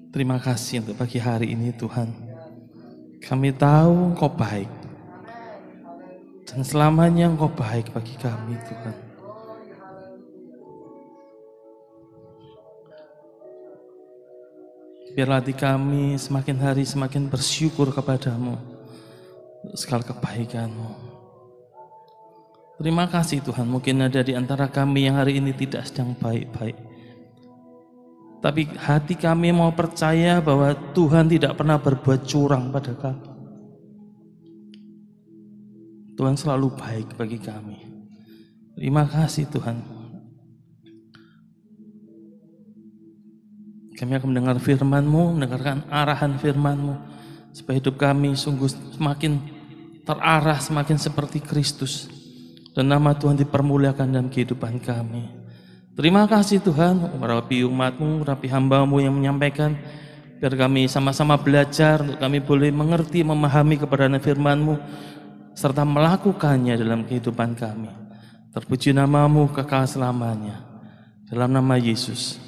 Terima kasih untuk pagi hari ini Tuhan. Kami tahu Engkau baik. Dan selamanya Engkau baik bagi kami Tuhan. Biarlah hati kami semakin hari semakin bersyukur kepadamu untuk segala kebaikan-Mu. Terima kasih Tuhan, mungkin ada di antara kami yang hari ini tidak sedang baik-baik. Tapi hati kami mau percaya bahwa Tuhan tidak pernah berbuat curang pada kami. Tuhan selalu baik bagi kami. Terima kasih Tuhan. Kami akan mendengar firman-Mu, mendengarkan arahan firman-Mu, supaya hidup kami sungguh semakin terarah, semakin seperti Kristus. Dan nama Tuhan dipermuliakan dalam kehidupan kami. Terima kasih Tuhan, rapi umat-Mu, rapi hamba-Mu yang menyampaikan, biar kami sama-sama belajar, untuk kami boleh mengerti, memahami kebenaran firman-Mu, serta melakukannya dalam kehidupan kami. Terpuji nama-Mu kekal selamanya. Dalam nama Yesus.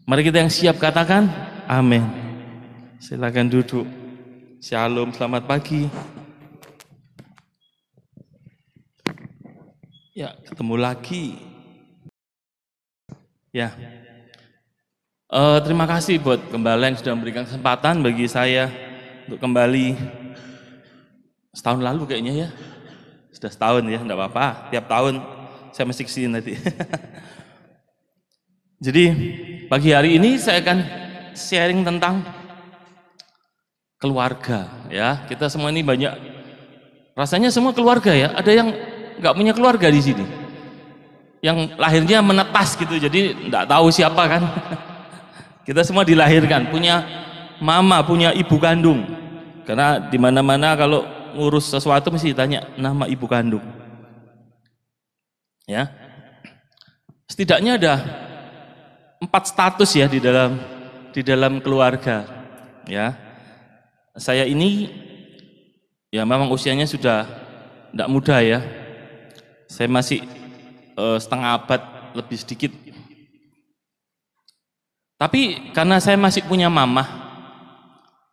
Mari kita yang siap katakan, amin. Silakan duduk. Shalom, selamat pagi. Ya, ketemu lagi. Ya, terima kasih buat gembala yang sudah memberikan kesempatan bagi saya untuk kembali setahun lalu kayaknya ya. Sudah setahun ya, enggak apa-apa. Tiap tahun saya mesti kesini nanti. Jadi pagi hari ini saya akan sharing tentang keluarga ya. Kita semua ini banyak, rasanya semua keluarga ya. Ada yang nggak punya keluarga di sini, yang lahirnya menetas gitu, jadi nggak tahu siapa kan. Kita semua dilahirkan punya mama, punya ibu kandung. Karena di mana-mana kalau ngurus sesuatu mesti ditanya nama ibu kandung. Ya, setidaknya ada 4 status ya di dalam keluarga. Ya, saya ini ya memang usianya sudah tidak muda ya. Saya masih setengah abad lebih sedikit. Tapi karena saya masih punya mama,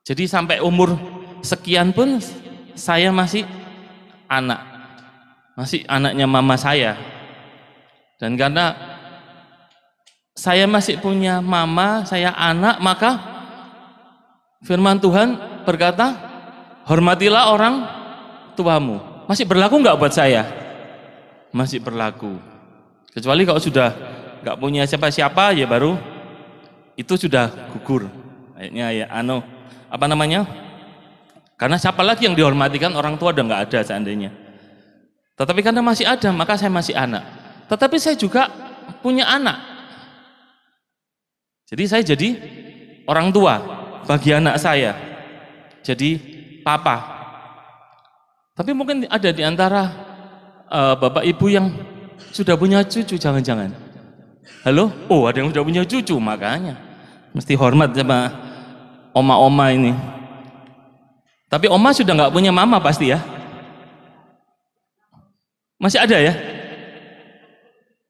jadi sampai umur sekian pun saya masih anak, masih anaknya mama saya. Dan karena saya masih punya mama, saya anak, maka firman Tuhan berkata, hormatilah orang tuamu. Masih berlaku nggak buat saya? Masih berlaku. Kecuali kalau sudah nggak punya siapa-siapa ya baru itu sudah gugur. Kayaknya ya apa namanya? Karena siapa lagi yang dihormati, kan orang tua udah nggak ada seandainya. Tetapi karena masih ada, maka saya masih anak. Tetapi saya juga punya anak. Jadi saya jadi orang tua bagi anak saya. Jadi papa. Tapi mungkin ada di antara bapak ibu yang sudah punya cucu, jangan-jangan. Halo? Oh, ada yang sudah punya cucu, makanya mesti hormat sama oma-oma ini. Tapi oma sudah nggak punya mama pasti ya? Masih ada ya?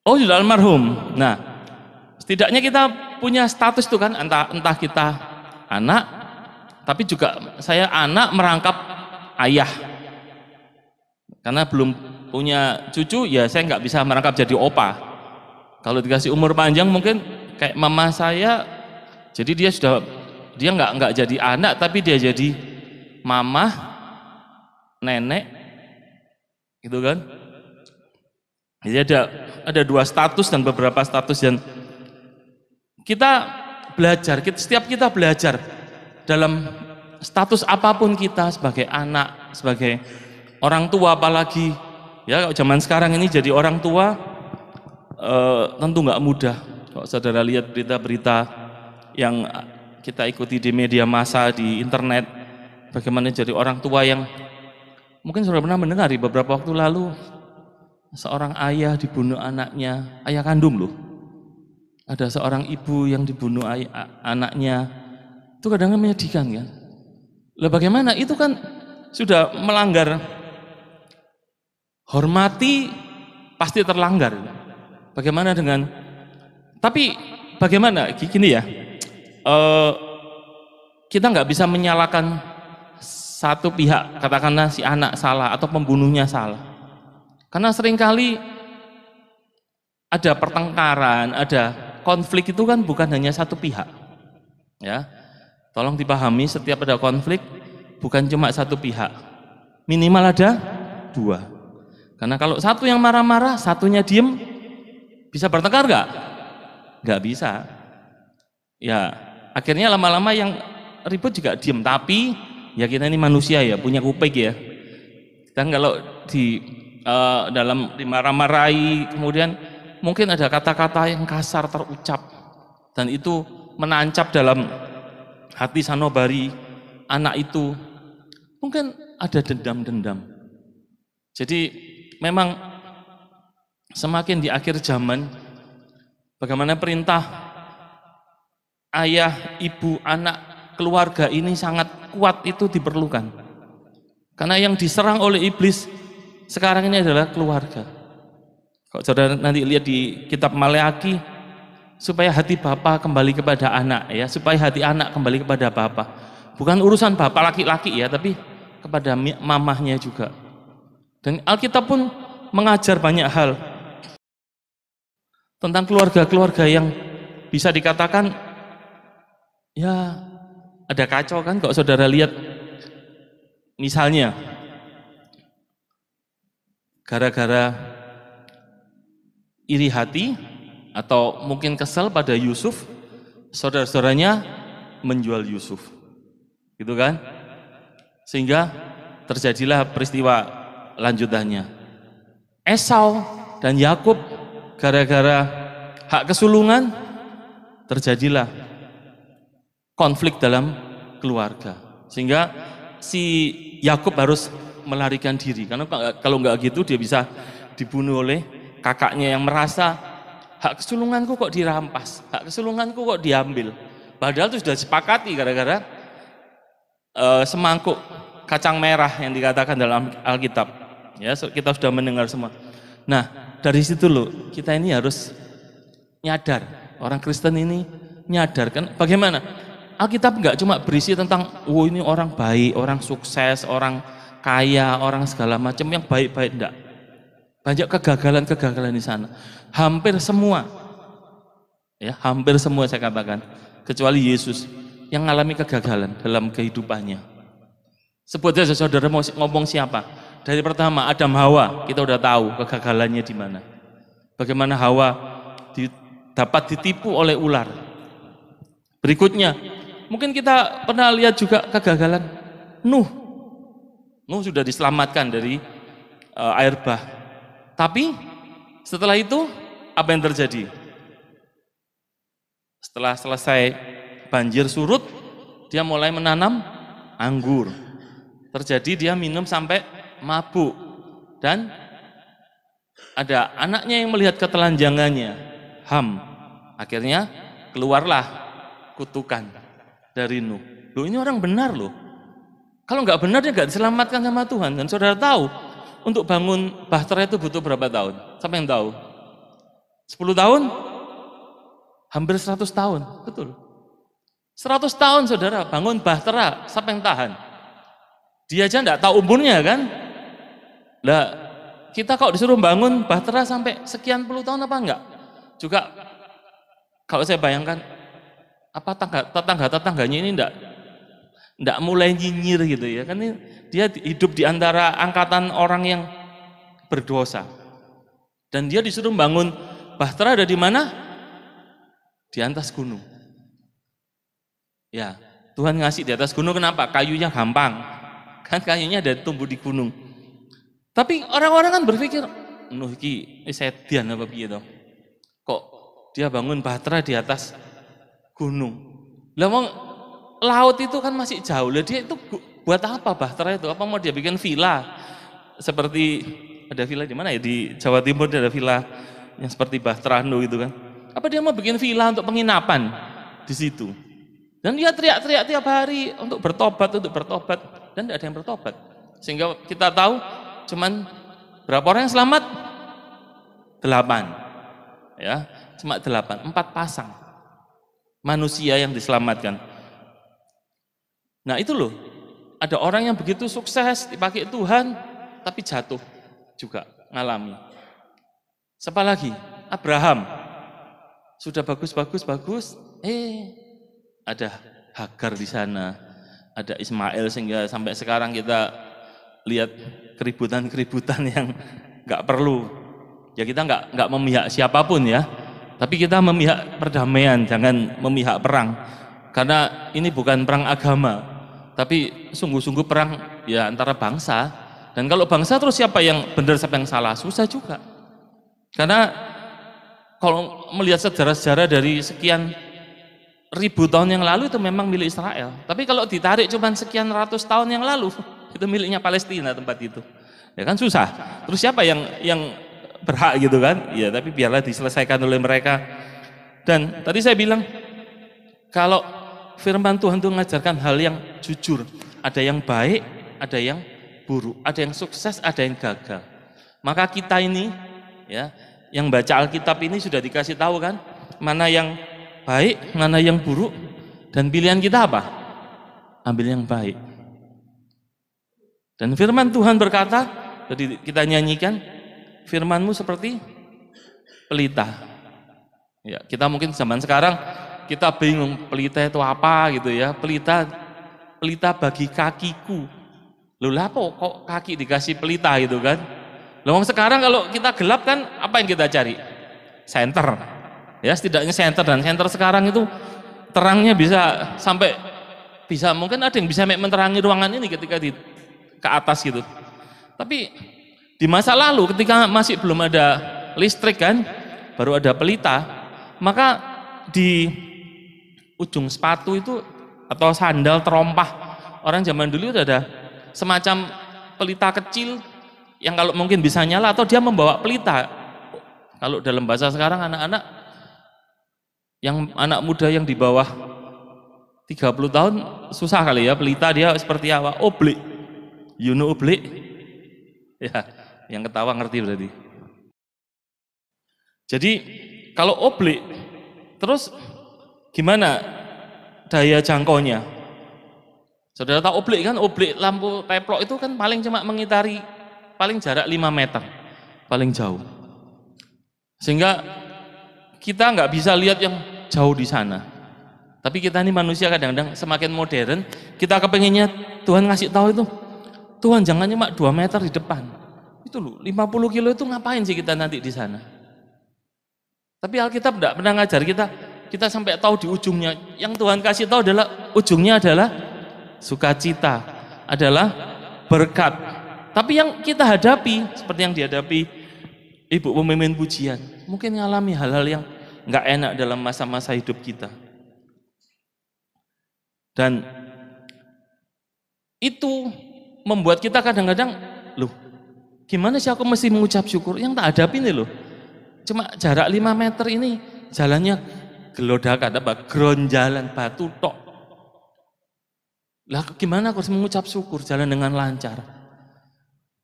Oh, sudah almarhum. Nah, setidaknya kita punya status itu kan, entah kita anak, tapi juga saya anak merangkap ayah. Karena belum punya cucu, ya saya nggak bisa merangkap jadi opa. Kalau dikasih umur panjang mungkin kayak mama saya, jadi dia nggak jadi anak, tapi dia jadi mama, nenek, gitu kan? Jadi ada 2 status dan beberapa status, dan kita belajar, setiap kita belajar dalam status apapun kita, sebagai anak, sebagai orang tua, apalagi ya kalau zaman sekarang ini jadi orang tua tentu nggak mudah. Kalau saudara lihat berita-berita yang kita ikuti di media massa, di internet, bagaimana jadi orang tua yang mungkin sudah pernah mendengar di beberapa waktu lalu, seorang ayah dibunuh anaknya, ayah kandung loh. Ada seorang ibu yang dibunuh anaknya. Itu kadang-kadang menyedihkan kan. Lah bagaimana? Itu kan sudah melanggar. Hormati pasti terlanggar. Bagaimana dengan, tapi bagaimana gini ya, kita nggak bisa menyalahkan satu pihak, katakanlah si anak salah atau pembunuhnya salah. Karena seringkali ada pertengkaran, ada konflik itu kan bukan hanya satu pihak. Ya, tolong dipahami, setiap ada konflik bukan cuma satu pihak, minimal ada dua. Karena kalau satu yang marah-marah, satunya diem, bisa bertengkar nggak? Nggak bisa. Ya, akhirnya lama-lama yang ribut juga diem. Tapi ya kita ini manusia ya, punya kuping ya. Dan kalau di dalam dimarah-marahi, kemudian mungkin ada kata-kata yang kasar terucap, dan itu menancap dalam hati sanubari anak itu. Mungkin ada dendam-dendam. Jadi memang semakin di akhir zaman, bagaimana perintah ayah, ibu, anak, keluarga ini sangat kuat itu diperlukan. Karena yang diserang oleh iblis sekarang ini adalah keluarga. Kalau saudara nanti lihat di kitab Maleaki, supaya hati bapa kembali kepada anak ya, supaya hati anak kembali kepada bapa. Bukan urusan bapak laki-laki ya, tapi kepada mamahnya juga. Dan Alkitab pun mengajar banyak hal tentang keluarga-keluarga yang bisa dikatakan ya ada kacau kan. Kalau saudara lihat misalnya gara-gara iri hati atau mungkin kesal pada Yusuf, saudara-saudaranya menjual Yusuf, gitu kan, sehingga terjadilah peristiwa lanjutannya. Esau dan Yakub gara-gara hak kesulungan terjadilah konflik dalam keluarga, sehingga si Yakub harus melarikan diri, karena kalau nggak gitu dia bisa dibunuh oleh kakaknya yang merasa hak kesulunganku kok dirampas, hak kesulunganku kok diambil, padahal itu sudah disepakati gara-gara semangkuk kacang merah yang dikatakan dalam Alkitab. Ya, kita sudah mendengar semua. Nah, dari situ loh kita ini harus nyadar, orang Kristen ini nyadar kan bagaimana Alkitab nggak cuma berisi tentang ini orang baik, orang sukses, orang kaya, orang segala macam yang baik-baik, enggak. Banyak kegagalan-kegagalan di sana. Hampir semua, ya hampir semua saya katakan, kecuali Yesus yang mengalami kegagalan dalam kehidupannya. Sebut saja saudara mau ngomong siapa? Dari pertama Adam Hawa, kita udah tahu kegagalannya di mana. Bagaimana Hawa dapat ditipu oleh ular. Berikutnya, mungkin kita pernah lihat juga kegagalan Nuh. Nuh sudah diselamatkan dari air bah. Tapi setelah itu apa yang terjadi? Setelah selesai banjir surut, dia mulai menanam anggur. Terjadi dia minum sampai mabuk, dan ada anaknya yang melihat ketelanjangannya, Ham. Akhirnya keluarlah kutukan dari Nuh. Loh, ini orang benar loh. Kalau nggak benar dia nggak diselamatkan sama Tuhan. Dan saudara tahu, untuk bangun bahtera itu butuh berapa tahun? Siapa yang tahu? 10 tahun? Hampir 100 tahun, betul. 100 tahun saudara bangun bahtera, siapa yang tahan? Dia aja nggak tahu umurnya kan? Lah, kita kok disuruh bangun bahtera sampai sekian puluh tahun apa enggak? Juga kalau saya bayangkan, apa tetangga-tetangganya ini enggak mulai nyinyir gitu ya. Kan ini, dia hidup di antara angkatan orang yang berdosa. Dan dia disuruh bangun bahtera ada di mana? Di atas gunung. Ya, Tuhan ngasih di atas gunung, kenapa? Kayunya gampang. Kan kayunya ada tumbuh di gunung. Tapi orang-orang kan berpikir, Nuh iki sedian apa piye to? Kok dia bangun bahtera di atas gunung? Lah mau laut itu kan masih jauh. Lah dia itu buat apa bahtera itu? Apa mau dia bikin villa? Seperti ada villa di mana ya, di Jawa Timur ada villa yang seperti bahtera Nuh itu kan. Apa dia mau bikin villa untuk penginapan di situ? Dan dia teriak-teriak tiap hari untuk bertobat dan tidak ada yang bertobat. Sehingga kita tahu cuman berapa orang yang selamat? 8. Ya, cuma 8, 4 pasang manusia yang diselamatkan. Nah itu loh, ada orang yang begitu sukses dipakai Tuhan, tapi jatuh juga ngalami. Siapa lagi? Abraham. Sudah bagus, ada Hagar di sana, ada Ismail, sehingga sampai sekarang kita lihat keributan-keributan yang nggak perlu. Ya kita nggak memihak siapapun ya, tapi kita memihak perdamaian, jangan memihak perang. Karena ini bukan perang agama, tapi sungguh-sungguh perang ya antara bangsa. Dan kalau bangsa terus siapa yang benar siapa yang salah, susah juga. Karena kalau melihat sejarah-sejarah dari sekian ribu tahun yang lalu itu memang milik Israel. Tapi kalau ditarik cuma sekian ratus tahun yang lalu, itu miliknya Palestina tempat itu. Ya kan susah. Terus siapa yang berhak gitu kan? Ya tapi biarlah diselesaikan oleh mereka. Dan tadi saya bilang kalau firman Tuhan itu mengajarkan hal yang jujur, ada yang baik, ada yang buruk, ada yang sukses, ada yang gagal. Maka kita ini ya, yang baca Alkitab ini sudah dikasih tahu kan, mana yang baik, mana yang buruk, dan pilihan kita apa? Ambil yang baik. Dan firman Tuhan berkata, jadi kita nyanyikan, firman-Mu seperti pelita. Ya, kita mungkin zaman sekarang kita bingung pelita itu apa gitu ya. Pelita bagi kakiku. Loh lah kok kaki dikasih pelita gitu kan? Loh sekarang kalau kita gelap kan apa yang kita cari? Senter. Ya setidaknya senter, dan senter sekarang itu terangnya bisa sampai mungkin ada yang bisa menerangi ruangan ini ketika ke atas gitu. Tapi di masa lalu ketika masih belum ada listrik kan, baru ada pelita, maka di ujung sepatu itu atau sandal terompah orang zaman dulu itu ada semacam pelita kecil yang kalau mungkin bisa nyala, atau dia membawa pelita. Kalau dalam bahasa sekarang anak muda yang di bawah 30 tahun susah kali ya, pelita dia seperti apa? Oblik. You know oblik? Ya, yang ketawa ngerti berarti. Jadi kalau oblik, terus gimana daya jangkaunya? Saudara tahu oblik kan? Oblik lampu teplok itu kan paling cuma mengitari paling jarak 5 meter, paling jauh. Sehingga kita nggak bisa lihat yang jauh di sana. Tapi kita ini manusia kadang-kadang semakin modern, kita kepenginnya Tuhan ngasih tahu itu, Tuhan jangan cuma 2 meter di depan. Itu loh, 50 kilo itu ngapain sih kita nanti di sana? Tapi Alkitab tidak pernah ngajar kita sampai tahu di ujungnya. Yang Tuhan kasih tahu adalah ujungnya adalah sukacita, adalah berkat. Tapi yang kita hadapi seperti yang dihadapi ibu pemimpin pujian, mungkin mengalami hal-hal yang nggak enak dalam masa-masa hidup kita. Dan itu membuat kita kadang-kadang, loh gimana sih aku mesti mengucap syukur? Yang tak hadapi ini loh, cuma jarak 5 meter ini jalannya gelodakan, gronjalan batu tok. Lah gimana aku harus mengucap syukur jalan dengan lancar?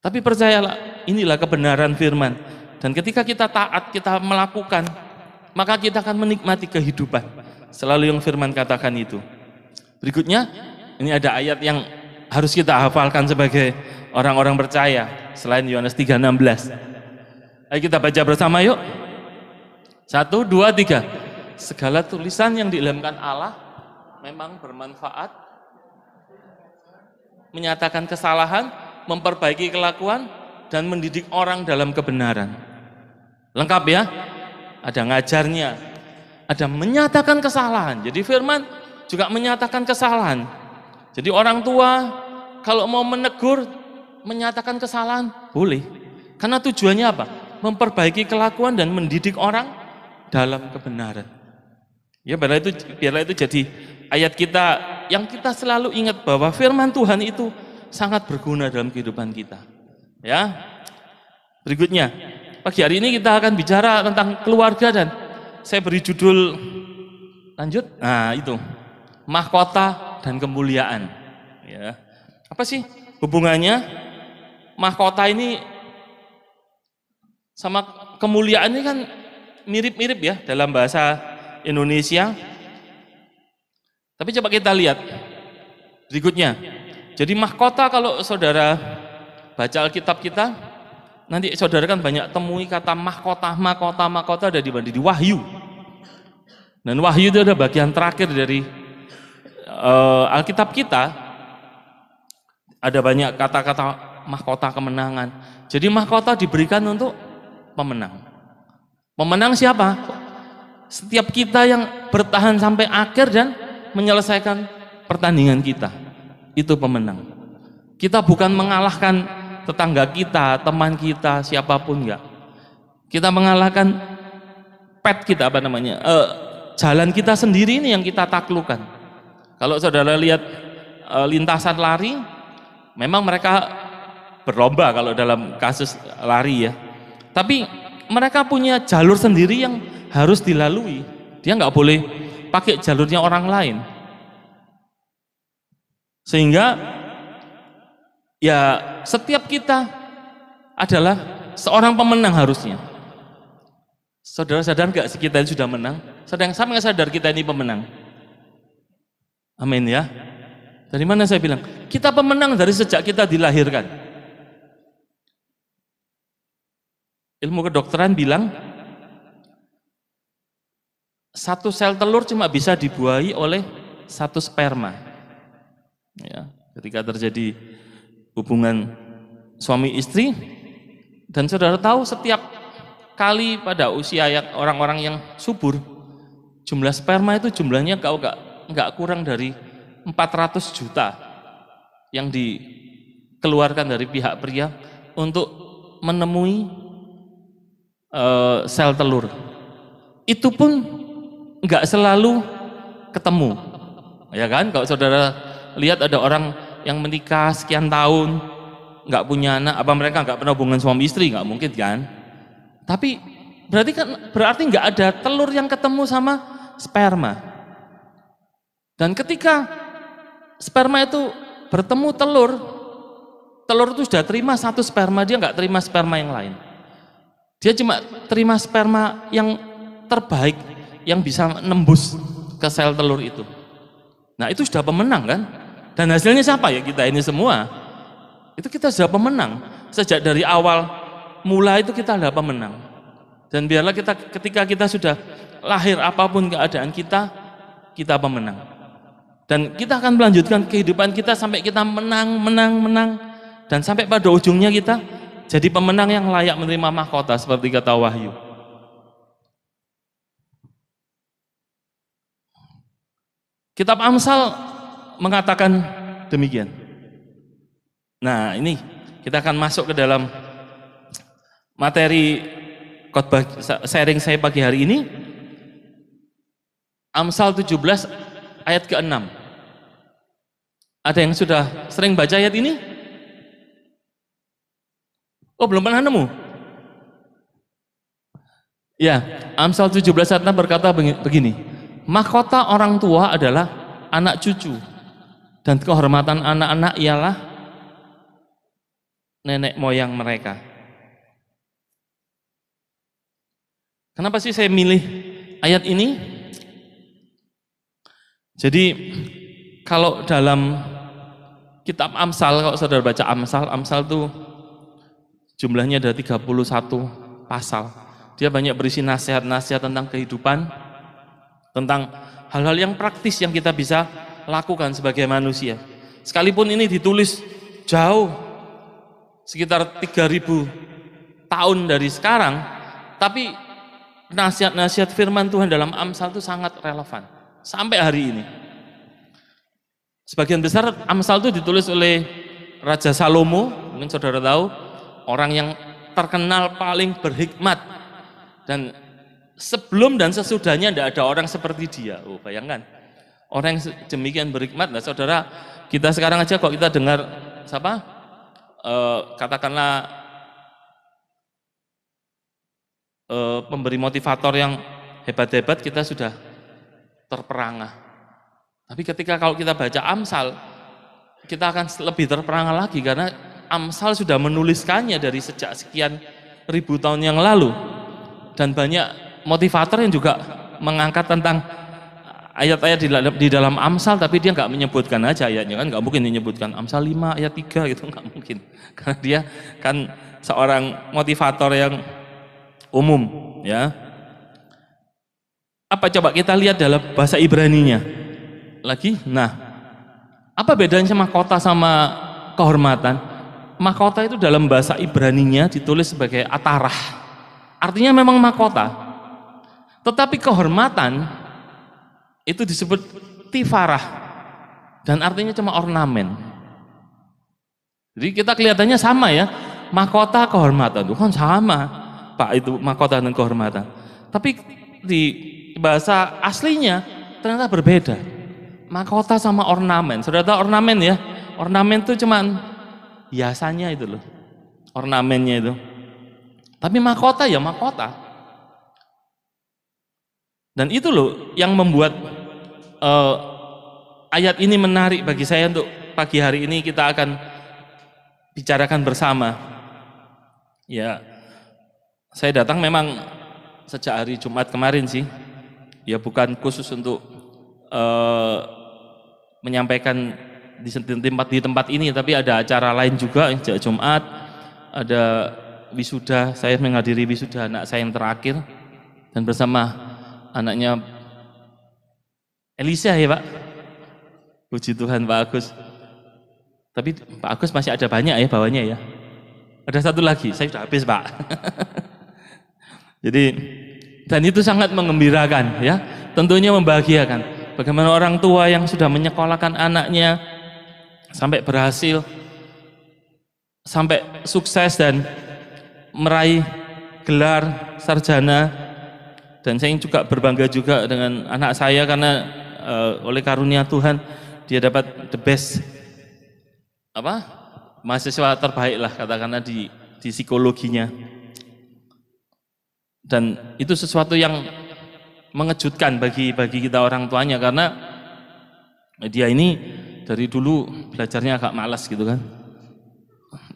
Tapi percayalah, inilah kebenaran firman. Dan ketika kita taat, kita melakukan, maka kita akan menikmati kehidupan. Selalu yang firman katakan itu. Berikutnya, ini ada ayat yang harus kita hafalkan sebagai orang-orang percaya selain Yohanes 3:16. Ayo kita baca bersama yuk. 1, 2, 3. Segala tulisan yang diilhamkan Allah memang bermanfaat, menyatakan kesalahan, memperbaiki kelakuan, dan mendidik orang dalam kebenaran. Lengkap ya? Ada ngajarnya, ada menyatakan kesalahan. Jadi firman juga menyatakan kesalahan. Jadi orang tua kalau mau menegur, menyatakan kesalahan, boleh. Karena tujuannya apa? Memperbaiki kelakuan dan mendidik orang dalam kebenaran. Ya biarlah itu jadi ayat kita yang kita selalu ingat bahwa firman Tuhan itu sangat berguna dalam kehidupan kita. Ya. Berikutnya, pagi hari ini kita akan bicara tentang keluarga, dan saya beri judul lanjut. Nah, itu. Mahkota dan kemuliaan. Ya. Apa sih hubungannya mahkota ini sama kemuliaan? Ini kan mirip-mirip ya dalam bahasa Indonesia. Tapi coba kita lihat Berikutnya, jadi mahkota kalau saudara baca Alkitab kita, nanti saudara kan banyak temui kata mahkota ada di mana? Di Wahyu. Dan Wahyu itu ada bagian terakhir dari Alkitab kita, ada banyak kata-kata mahkota kemenangan. Jadi mahkota diberikan untuk pemenang. Pemenang siapa? Setiap kita yang bertahan sampai akhir dan menyelesaikan pertandingan kita, itu pemenang. Kita bukan mengalahkan tetangga kita, teman kita, siapapun, enggak. Kita mengalahkan kita, jalan kita sendiri ini yang kita taklukkan. Kalau saudara lihat lintasan lari, memang mereka berlomba kalau dalam kasus lari ya, tapi mereka punya jalur sendiri yang harus dilalui. Dia nggak boleh pakai jalurnya orang lain. Sehingga ya setiap kita adalah seorang pemenang harusnya. Saudara sadar nggak sih kita ini sudah menang? Sama nggak sadar kita ini pemenang? Amin ya. Dari mana saya bilang? Kita pemenang dari sejak kita dilahirkan. Ilmu kedokteran bilang satu sel telur cuma bisa dibuahi oleh satu sperma. Ya, ketika terjadi hubungan suami istri, dan saudara tahu setiap kali pada usia yang orang-orang yang subur, jumlah sperma itu jumlahnya nggak kurang dari 400 juta yang dikeluarkan dari pihak pria untuk menemui sel telur. Itu pun nggak selalu ketemu, ya kan? Kalau saudara lihat ada orang yang menikah sekian tahun nggak punya anak, apa mereka nggak pernah hubungan suami istri? Nggak mungkin kan? Tapi berarti nggak ada telur yang ketemu sama sperma. Dan ketika sperma itu bertemu telur itu sudah terima satu sperma, dia nggak terima sperma yang lain. Dia cuma terima sperma yang terbaik yang bisa nembus ke sel telur itu. Nah itu sudah pemenang kan? Dan hasilnya siapa ya? Kita ini semua. Itu kita sudah pemenang. Sejak dari awal mula itu kita adalah pemenang. Dan biarlah ketika kita sudah lahir apapun keadaan kita pemenang. Dan kita akan melanjutkan kehidupan kita sampai kita menang. Dan sampai pada ujungnya kita jadi pemenang yang layak menerima mahkota seperti kata Wahyu. Kitab Amsal mengatakan demikian. Nah, ini kita akan masuk ke dalam materi khotbah sharing saya pagi hari ini. Amsal 17 ayat ke-6. Ada yang sudah sering baca ayat ini? Oh, belum pernah nemu? Ya, Amsal 17 ayat 6 berkata begini. Mahkota orang tua adalah anak cucu, dan kehormatan anak-anak ialah nenek moyang mereka. Kenapa sih saya milih ayat ini? Jadi kalau dalam kitab Amsal, kalau saudara baca Amsal itu jumlahnya ada 31 pasal. Dia banyak berisi nasihat-nasihat tentang kehidupan, tentang hal-hal yang praktis yang kita bisa lakukan sebagai manusia. Sekalipun ini ditulis jauh, sekitar 3000 tahun dari sekarang, tapi nasihat-nasihat firman Tuhan dalam Amsal itu sangat relevan sampai hari ini. Sebagian besar Amsal itu ditulis oleh Raja Salomo, mungkin saudara tahu, orang yang terkenal paling berhikmat, dan sebelum dan sesudahnya tidak ada orang seperti dia. Oh, bayangkan orang yang demikian berhikmat. Nah saudara, kita sekarang aja kok kita dengar katakanlah pemberi motivator yang hebat-hebat, kita sudah terperangah. Tapi ketika kalau kita baca Amsal, kita akan lebih terperangah lagi, karena Amsal sudah menuliskannya dari sejak sekian ribu tahun yang lalu. Dan banyak motivator yang juga mengangkat tentang ayat-ayat di dalam Amsal, tapi dia nggak menyebutkan aja ayatnya kan, nggak mungkin menyebutkan Amsal 5 ayat 3 gitu, nggak mungkin, karena dia kan seorang motivator yang umum, ya. Apa coba kita lihat dalam bahasa Ibraninya lagi. Nah, apa bedanya mahkota sama kehormatan? Mahkota itu dalam bahasa Ibraninya ditulis sebagai atarah, artinya memang mahkota. Tetapi kehormatan itu disebut tifarah, dan artinya cuma ornamen. Jadi kita kelihatannya sama ya, mahkota kehormatan itu kan sama Pak, itu mahkota dan kehormatan. Tapi di bahasa aslinya ternyata berbeda. Mahkota sama ornamen. Saudara tahu ornamen ya? Ornamen itu cuman hiasannya itu loh, ornamennya itu. Tapi mahkota ya mahkota. Dan itu loh yang membuat ayat ini menarik bagi saya untuk pagi hari ini kita akan bicarakan bersama. Ya, saya datang memang sejak hari Jumat kemarin sih. Ya bukan khusus untuk menyampaikan di tempat ini, tapi ada acara lain juga sejak Jumat. Ada wisuda, saya menghadiri wisuda anak saya yang terakhir, dan bersama anaknya Elisa ya Pak. Puji Tuhan Pak Agus. Tapi Pak Agus masih ada banyak ya bawahnya ya. Ada satu lagi, saya sudah habis Pak. Jadi, dan itu sangat mengembirakan ya. Tentunya membahagiakan. Bagaimana orang tua yang sudah menyekolahkan anaknya sampai berhasil, sampai sukses dan meraih gelar sarjana. Dan saya juga berbangga juga dengan anak saya karena oleh karunia Tuhan dia dapat the best mahasiswa terbaik lah katakanlah di psikologinya. Dan itu sesuatu yang mengejutkan bagi kita orang tuanya, karena dia ini dari dulu belajarnya agak malas gitu kan.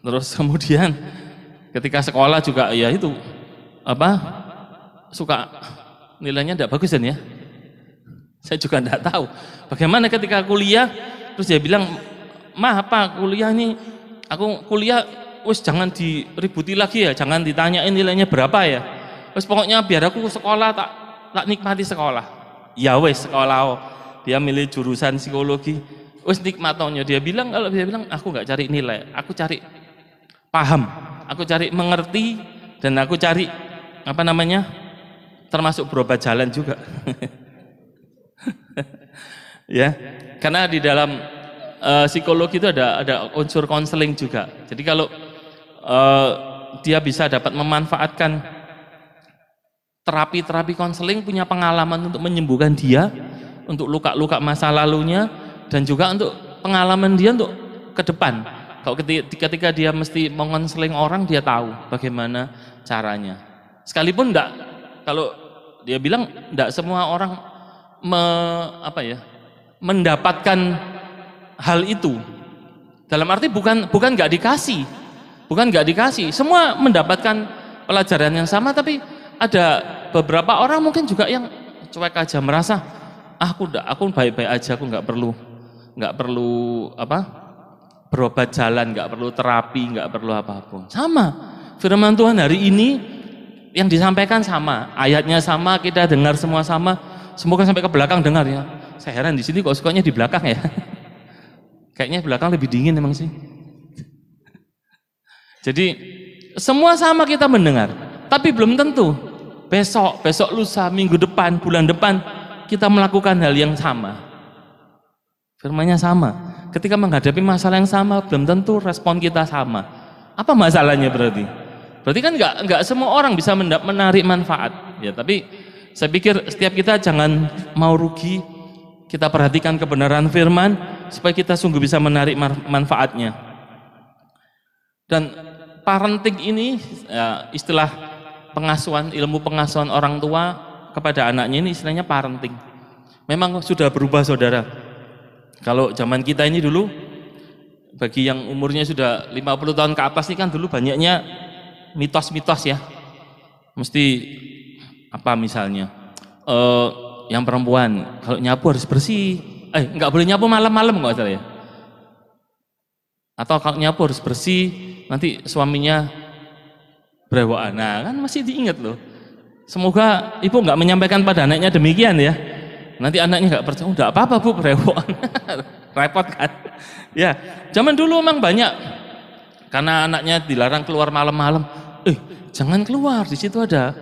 Terus kemudian ketika sekolah juga ya itu suka nilainya tidak bagus dan ya. Saya juga tidak tahu bagaimana ketika kuliah, terus dia bilang, "Mah, apa kuliah nih? Aku kuliah wis jangan diributi lagi ya, jangan ditanyain nilainya berapa ya. Wis pokoknya biar aku sekolah tak nikmati sekolah." Ya wis sekolah. Dia milih jurusan psikologi. Wis nikmatonnya. Dia bilang aku nggak cari nilai, aku cari paham, aku cari mengerti, dan aku cari termasuk berobat jalan juga. Ya, karena di dalam psikologi itu ada unsur konseling juga. Jadi kalau dia bisa dapat memanfaatkan terapi konseling, punya pengalaman untuk menyembuhkan dia untuk luka-luka masa lalunya, dan juga untuk pengalaman dia untuk ke depan. Kalau ketika dia mesti mengonseling orang, dia tahu bagaimana caranya. Sekalipun kalau dia bilang enggak semua orang mendapatkan hal itu. Dalam arti bukan enggak dikasih. Semua mendapatkan pelajaran yang sama, tapi ada beberapa orang mungkin juga yang cuek aja, merasa aku baik-baik aja, aku enggak perlu berobat jalan, enggak perlu terapi, enggak perlu apapun. Sama firman Tuhan hari ini yang disampaikan sama, ayatnya sama, kita dengar semua sama. Semoga sampai ke belakang dengar ya. Saya heran di sini kok sukanya di belakang ya. Kayaknya belakang lebih dingin emang sih. Jadi semua sama kita mendengar, tapi belum tentu besok lusa, minggu depan, bulan depan kita melakukan hal yang sama. Firman-Nya sama. Ketika menghadapi masalah yang sama, belum tentu respon kita sama. Apa masalahnya berarti? Berarti kan enggak semua orang bisa menarik manfaat. Ya, tapi saya pikir setiap kita jangan mau rugi. Kita perhatikan kebenaran firman supaya kita sungguh bisa menarik manfaatnya. Dan parenting ini ya, istilah ilmu pengasuhan orang tua kepada anaknya ini istilahnya parenting. Memang sudah berubah saudara. Kalau zaman kita ini dulu, bagi yang umurnya sudah 50 tahun ke atas ini kan dulu banyaknya mitos-mitos ya. Mesti misalnya yang perempuan kalau nyapu harus bersih. Nggak boleh nyapu malam-malam nggak salah ya. Atau kalau nyapu harus bersih, nanti suaminya berewokan. Nah, kan masih diingat loh. Semoga ibu nggak menyampaikan pada anaknya demikian ya. Nanti anaknya nggak percaya, nggak apa-apa bu berewokan. Repot kan? Ya, zaman dulu memang banyak. Karena anaknya dilarang keluar malam-malam. Jangan keluar, di situ ada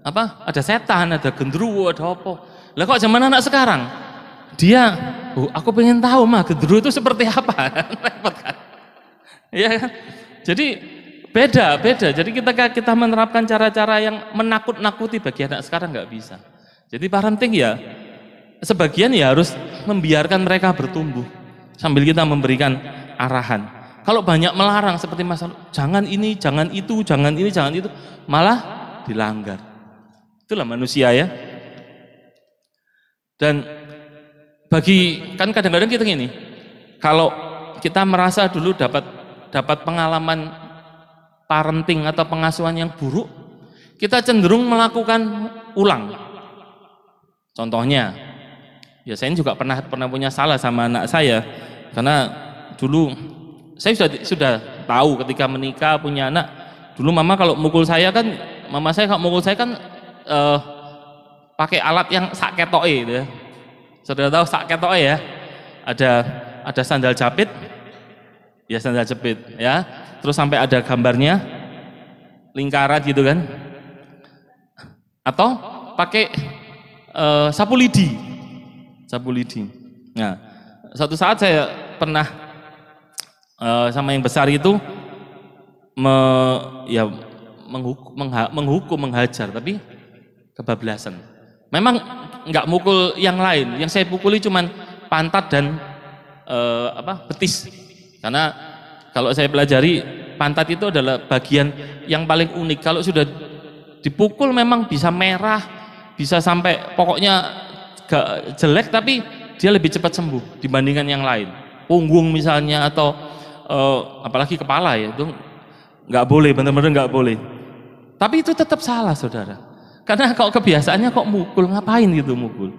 apa? Ada setan, ada gendruwo, ada apa. Lah kok zaman anak sekarang? Dia, aku pengen tahu mah gendruwo itu seperti apa. Repot kan? Ya kan? Jadi beda. Jadi kita menerapkan cara-cara yang menakut-nakuti bagi anak sekarang nggak bisa. Jadi parenting ya sebagian ya harus membiarkan mereka bertumbuh sambil kita memberikan arahan. Kalau banyak melarang seperti masalah jangan ini, jangan itu, jangan ini, jangan itu, malah dilanggar. Itulah manusia ya. Dan kan kadang-kadang kita gini, kalau kita merasa dulu dapat pengalaman parenting atau pengasuhan yang buruk, kita cenderung melakukan ulang. Contohnya, ya saya juga pernah punya salah sama anak saya, karena dulu saya sudah tahu ketika menikah punya anak. Dulu mama kalau mukul saya kan, pakai alat yang sak ketoke gitu ya. Sudah tahu sak ketoke ya? Ada sandal jepit. Ya sandal jepit ya. Terus sampai ada gambarnya lingkaran gitu kan. Atau pakai sapu lidi. Nah, suatu saat saya pernah sama yang besar itu menghajar, tapi kebablasan. Memang nggak mukul yang lain, yang saya pukuli cuman pantat dan betis. Karena kalau saya pelajari pantat itu adalah bagian yang paling unik. Kalau sudah dipukul memang bisa merah, bisa sampai pokoknya gak jelek, tapi dia lebih cepat sembuh dibandingkan yang lain. Punggung misalnya atau apalagi kepala ya, itu nggak boleh, benar-benar nggak boleh. Tapi itu tetap salah saudara, karena kalau kebiasaannya kok mukul, ngapain gitu mukul.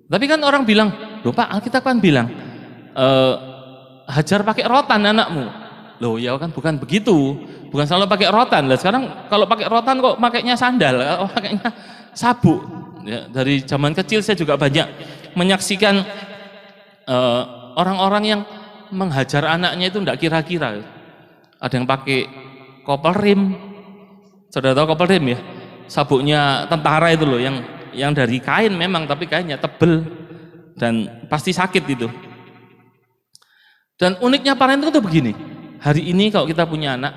Tapi kan orang bilang, loh Pak, Alkitab kan bilang hajar pakai rotan anakmu. Loh ya kan bukan begitu, bukan selalu pakai rotan. Lah sekarang kalau pakai rotan kok pakainya sandal, pakainya sabuk. Ya, dari zaman kecil saya juga banyak menyaksikan orang-orang yang menghajar anaknya itu enggak kira-kira. Ada yang pakai kopel rim. Sudah tahu kopel rim ya? Sabuknya tentara itu loh, yang dari kain memang, tapi kainnya tebel dan pasti sakit itu. Dan uniknya parenting itu begini. Hari ini kalau kita punya anak,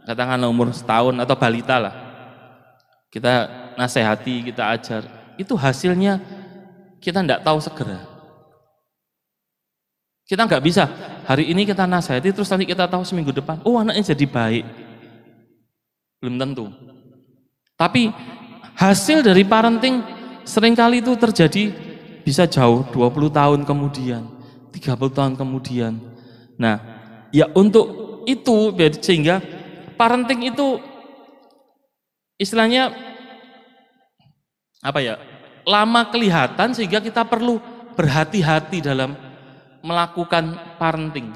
katakanlah umur setahun atau balita lah, kita nasihati, kita ajar, itu hasilnya kita enggak tahu segera. Kita nggak bisa hari ini kita nasihati terus nanti kita tahu seminggu depan, oh anaknya jadi baik. Belum tentu. Tapi hasil dari parenting seringkali itu terjadi bisa jauh 20 tahun kemudian, 30 tahun kemudian. Nah, ya untuk itu sehingga parenting itu istilahnya apa ya? Lama kelihatan sehingga kita perlu berhati-hati dalam melakukan parenting.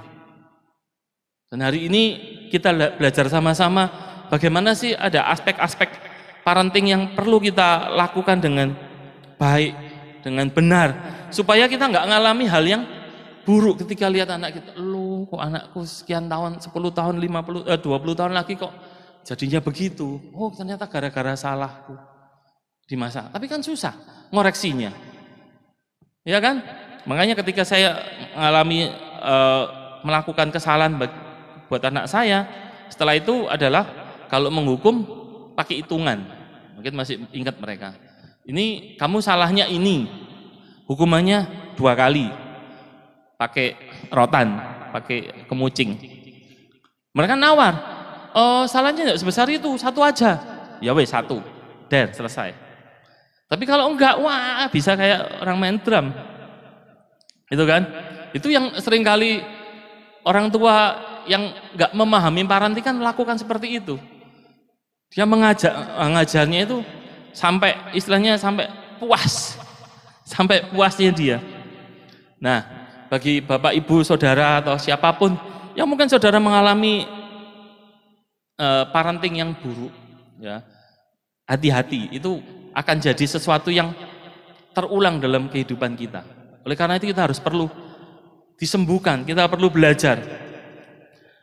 Dan hari ini kita belajar sama-sama bagaimana sih ada aspek-aspek parenting yang perlu kita lakukan dengan baik, dengan benar, supaya kita nggak ngalami hal yang buruk ketika lihat anak kita, loh kok anakku sekian tahun, 10 tahun, 20 tahun lagi kok jadinya begitu. Oh ternyata gara-gara salahku di masa. Tapi kan susah ngoreksinya. Ya kan? Makanya ketika saya mengalami melakukan kesalahan buat anak saya, setelah itu adalah kalau menghukum pakai hitungan. Mungkin masih ingat mereka. Ini kamu salahnya ini, hukumannya 2 kali, pakai rotan, pakai kemucing. Mereka nawar, salahnya tidak sebesar itu, 1 aja. Ya weh 1, selesai. Tapi kalau enggak, wah bisa kayak orang main drum. Itu kan, itu yang seringkali orang tua yang nggak memahami parenting kan melakukan seperti itu. Dia mengajarnya itu sampai istilahnya sampai puas, sampai puasnya dia. Nah, bagi Bapak, Ibu, Saudara atau siapapun yang mungkin saudara mengalami parenting yang buruk, ya, hati-hati, itu akan jadi sesuatu yang terulang dalam kehidupan kita. Oleh karena itu kita harus perlu disembuhkan, kita perlu belajar.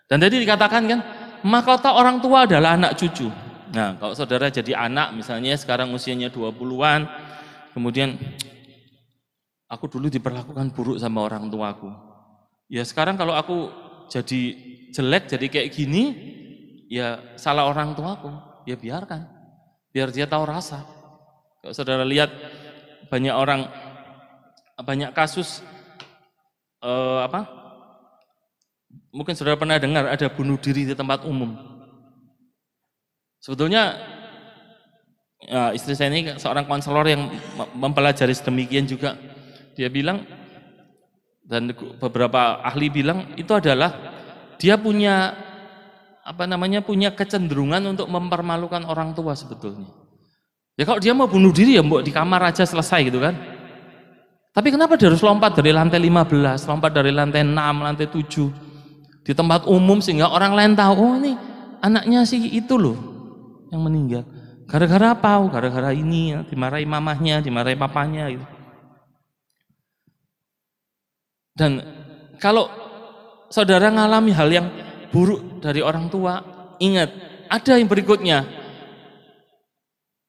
Dan tadi dikatakan kan, mahkota orang tua adalah anak cucu. Nah, kalau saudara jadi anak, misalnya sekarang usianya 20-an, kemudian aku dulu diperlakukan buruk sama orang tuaku. Ya sekarang kalau aku jadi jelek, jadi kayak gini, ya salah orang tuaku, ya biarkan, biar dia tahu rasa. Kalau saudara lihat banyak orang, banyak kasus mungkin saudara pernah dengar ada bunuh diri di tempat umum. Sebetulnya ya, istri saya ini seorang konselor yang mempelajari sedemikian juga. Dia bilang, dan beberapa ahli bilang, itu adalah dia punya punya kecenderungan untuk mempermalukan orang tua sebetulnya. Ya kalau dia mau bunuh diri ya mbok di kamar aja selesai gitu kan. Tapi kenapa dia harus lompat dari lantai 15, lompat dari lantai 6, lantai 7 di tempat umum sehingga orang lain tahu, oh ini anaknya si itu loh yang meninggal. Gara-gara apa? Gara-gara ini, ya, dimarahi mamahnya, dimarahi papanya gitu. Dan kalau saudara ngalami hal yang buruk dari orang tua, ingat, ada yang berikutnya.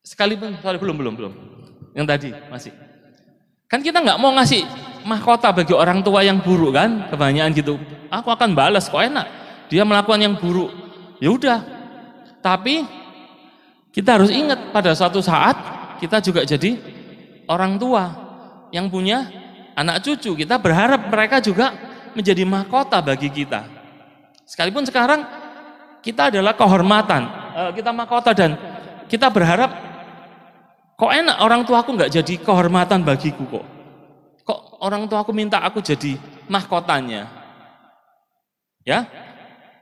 Sekalipun, belum. Yang tadi masih. Kan kita nggak mau ngasih mahkota bagi orang tua yang buruk kan, kebanyakan gitu. Aku akan balas, kok enak. Dia melakukan yang buruk. Ya udah. Tapi kita harus ingat pada suatu saat kita juga jadi orang tua yang punya anak cucu. Kita berharap mereka juga menjadi mahkota bagi kita. Sekalipun sekarang kita adalah kehormatan, kita mahkota, dan kita berharap, kok enak orang tuaku nggak jadi kehormatan bagiku kok. Kok orang tuaku minta aku jadi mahkotanya. Ya,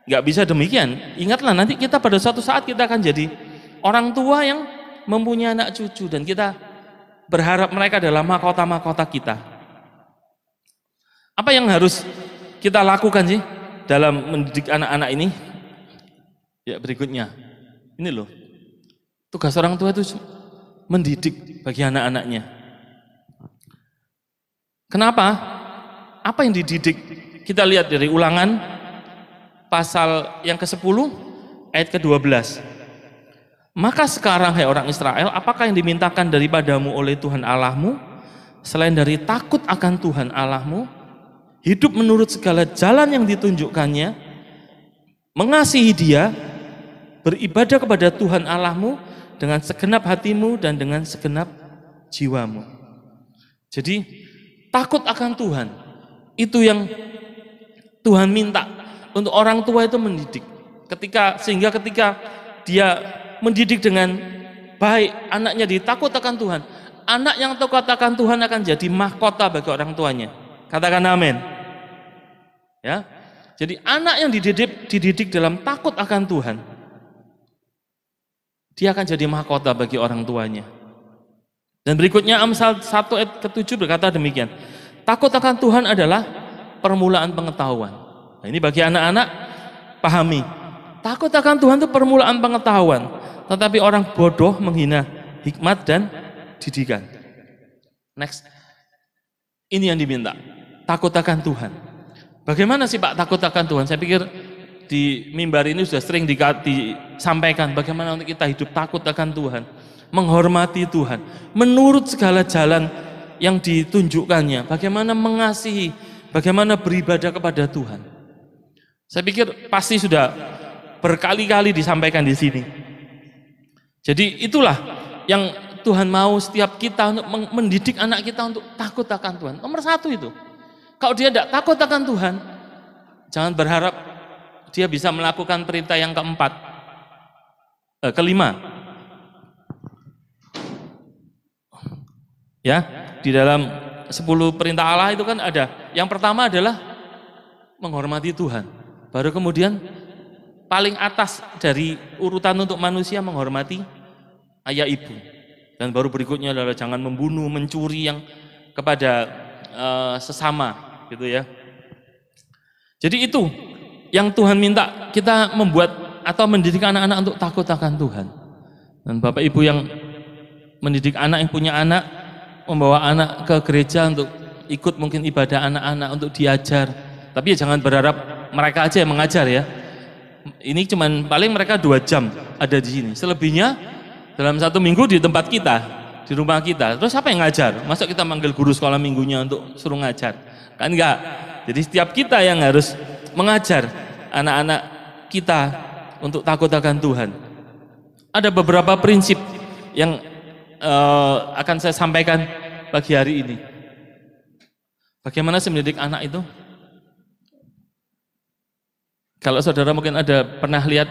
nggak bisa demikian. Ingatlah nanti kita pada suatu saat kita akan jadi orang tua yang mempunyai anak cucu dan kita berharap mereka adalah mahkota-mahkota kita. Apa yang harus kita lakukan sih dalam mendidik anak-anak ini? Ya berikutnya, ini loh, tugas orang tua itu mendidik bagi anak-anaknya. Kenapa? Apa yang dididik? Kita lihat dari Ulangan pasal yang ke-10 ayat ke-12. Maka sekarang hai orang Israel, apakah yang dimintakan daripadamu oleh Tuhan Allahmu selain dari takut akan Tuhan Allahmu, hidup menurut segala jalan yang ditunjukkannya, mengasihi Dia, beribadah kepada Tuhan Allahmu dengan segenap hatimu dan dengan segenap jiwamu. Jadi takut akan Tuhan itu yang Tuhan minta untuk orang tua itu mendidik. Sehingga ketika dia mendidik dengan baik, anaknya ditakut akan Tuhan. Anak yang takut akan Tuhan akan jadi mahkota bagi orang tuanya. Katakan amin. Ya. Jadi anak yang dididik dalam takut akan Tuhan, dia akan jadi mahkota bagi orang tuanya. Dan berikutnya Amsal 1 ayat ke-7 berkata demikian. Takut akan Tuhan adalah permulaan pengetahuan. Nah, ini bagi anak-anak pahami. Takut akan Tuhan itu permulaan pengetahuan, tetapi orang bodoh menghina hikmat dan didikan. Next. Ini yang diminta. Takut akan Tuhan. Bagaimana sih Pak takut akan Tuhan? Saya pikir di mimbar ini sudah sering disampaikan bagaimana untuk kita hidup takut akan Tuhan, menghormati Tuhan, menurut segala jalan yang ditunjukkannya, bagaimana mengasihi, bagaimana beribadah kepada Tuhan. Saya pikir pasti sudah berkali-kali disampaikan di sini. Jadi itulah yang Tuhan mau setiap kita untuk mendidik anak kita untuk takut akan Tuhan. Nomor 1 itu. Kalau dia tidak takut akan Tuhan, jangan berharap dia bisa melakukan perintah yang kelima. Ya, di dalam 10 perintah Allah itu kan ada. Yang pertama adalah menghormati Tuhan. Baru kemudian paling atas dari urutan untuk manusia menghormati ayah ibu. Dan baru berikutnya adalah jangan membunuh, mencuri, yang kepada sesama gitu ya. Jadi itu yang Tuhan minta kita membuat atau mendidik anak-anak untuk takut akan Tuhan. Dan Bapak Ibu yang mendidik anak, yang punya anak, membawa anak ke gereja untuk ikut mungkin ibadah anak-anak, untuk diajar. Tapi ya jangan berharap mereka aja yang mengajar ya. Ini cuman paling mereka 2 jam ada di sini. Selebihnya dalam 1 minggu di tempat kita, di rumah kita. Terus siapa yang ngajar? Masa kita manggil guru sekolah minggunya untuk suruh ngajar? Kan enggak. Jadi setiap kita yang harus mengajar anak-anak kita untuk takut akan Tuhan. Ada beberapa prinsip yang akan saya sampaikan pagi hari ini. Bagaimana sih mendidik anak itu? Kalau saudara mungkin ada pernah lihat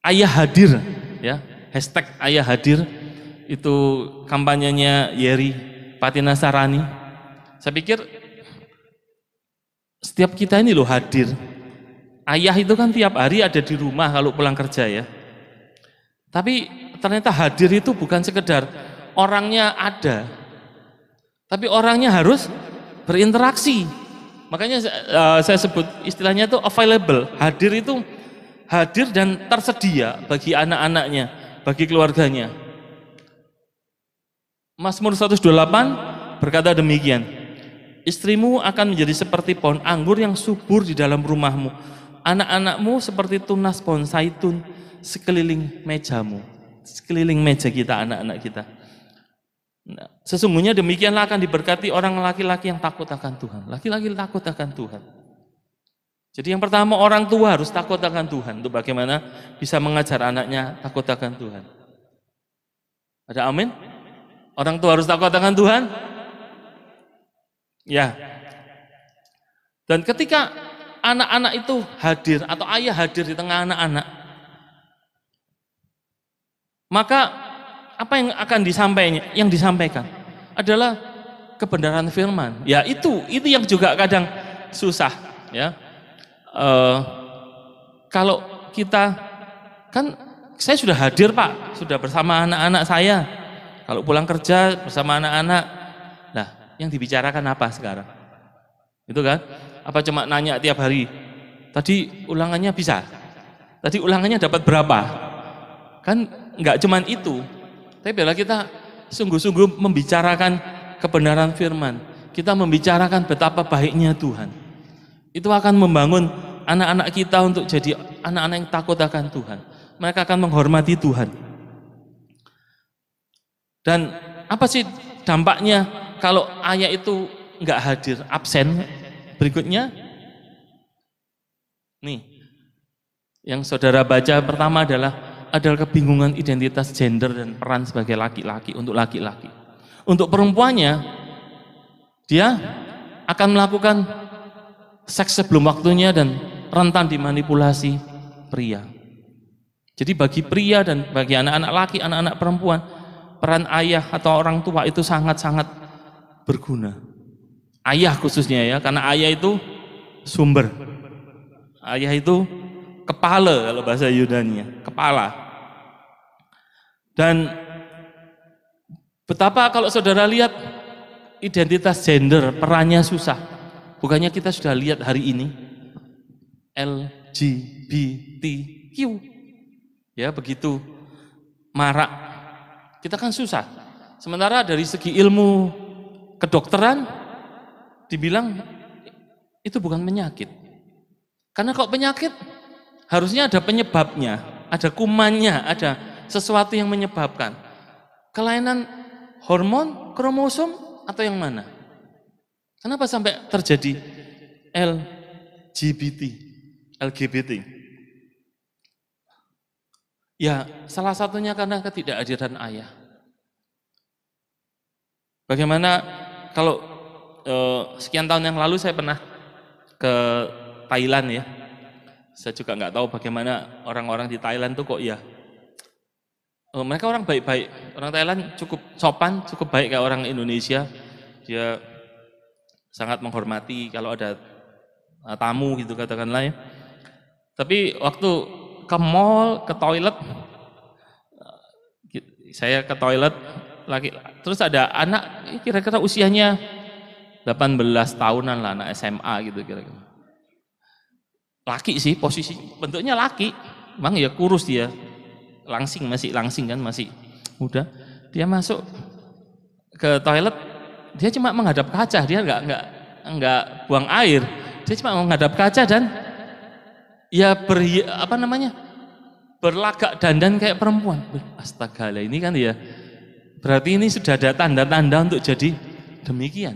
Ayah Hadir ya, hashtag Ayah Hadir itu kampanyenya Yeri Patina Sarani. Saya pikir setiap kita ini loh hadir. Ayah itu kan tiap hari ada di rumah kalau pulang kerja ya. Tapi ternyata hadir itu bukan sekedar orangnya ada, tapi orangnya harus berinteraksi. Makanya saya sebut istilahnya itu available. Hadir itu hadir dan tersedia bagi anak-anaknya, bagi keluarganya. Mazmur 128 berkata demikian, istrimu akan menjadi seperti pohon anggur yang subur di dalam rumahmu, anak-anakmu seperti tunas pohon zaitun sekeliling mejamu, sekeliling meja kita, anak-anak kita. Nah, sesungguhnya demikianlah akan diberkati orang laki-laki yang takut akan Tuhan. Laki-laki takut akan Tuhan. Jadi yang pertama, orang tua harus takut akan Tuhan. Untuk bagaimana bisa mengajar anaknya takut akan Tuhan. Ada amin? Orang tua harus takut akan Tuhan? Ya. Dan ketika anak-anak itu hadir atau ayah hadir di tengah anak-anak, maka apa yang akan disampaikan? Yang disampaikan adalah kebenaran firman. Ya itu yang juga kadang susah ya. Kalau kita kan saya sudah hadir Pak, sudah bersama anak-anak saya. Kalau pulang kerja bersama anak-anak, nah yang dibicarakan apa sekarang? Itu kan? Apa cuma nanya tiap hari? Tadi ulangannya bisa? Tadi ulangannya dapat berapa? Kan nggak cuman itu. Tapi bila kita sungguh-sungguh membicarakan kebenaran firman, kita membicarakan betapa baiknya Tuhan, itu akan membangun anak-anak kita untuk jadi anak-anak yang takut akan Tuhan. Mereka akan menghormati Tuhan. Dan apa sih dampaknya kalau ayah itu nggak hadir, absen? Berikutnya, nih, yang saudara baca pertama adalah kebingungan identitas gender dan peran sebagai laki-laki untuk laki-laki. Untuk perempuannya, dia akan melakukan seks sebelum waktunya dan rentan dimanipulasi pria. Jadi bagi pria dan bagi anak-anak laki, anak-anak perempuan, peran ayah atau orang tua itu sangat-sangat berguna. Ayah khususnya ya, karena ayah itu sumber. Ayah itu kepala kalau bahasa Yunani, kepala. Dan betapa kalau saudara lihat identitas gender, perannya susah. Bukannya kita sudah lihat hari ini LGBTQ, ya begitu marak. Kita kan susah. Sementara dari segi ilmu kedokteran dibilang itu bukan penyakit. Karena kalau penyakit harusnya ada penyebabnya, ada kumannya, ada sesuatu yang menyebabkan. Kelainan hormon, kromosom atau yang mana? Kenapa sampai terjadi LGBT? Ya, salah satunya karena ketidakhadiran ayah. Bagaimana kalau sekian tahun yang lalu saya pernah ke Thailand ya. Saya juga nggak tahu bagaimana orang-orang di Thailand tuh kok ya. Mereka orang baik-baik. Orang Thailand cukup sopan, cukup baik kayak orang Indonesia. Dia sangat menghormati kalau ada tamu gitu katakanlah ya. Tapi waktu ke mall, ke toilet, saya ke toilet lagi, terus ada anak kira-kira usianya 18 tahunan lah, anak SMA gitu kira-kira. Laki sih, posisi bentuknya laki, emang ya kurus dia, masih langsing kan, masih muda. Dia masuk ke toilet, dia cuma menghadap kaca, dia nggak buang air, dia cuma menghadap kaca dan ya berlagak dandan kayak perempuan. Astaga, ini kan ya berarti ini sudah ada tanda-tanda untuk jadi demikian.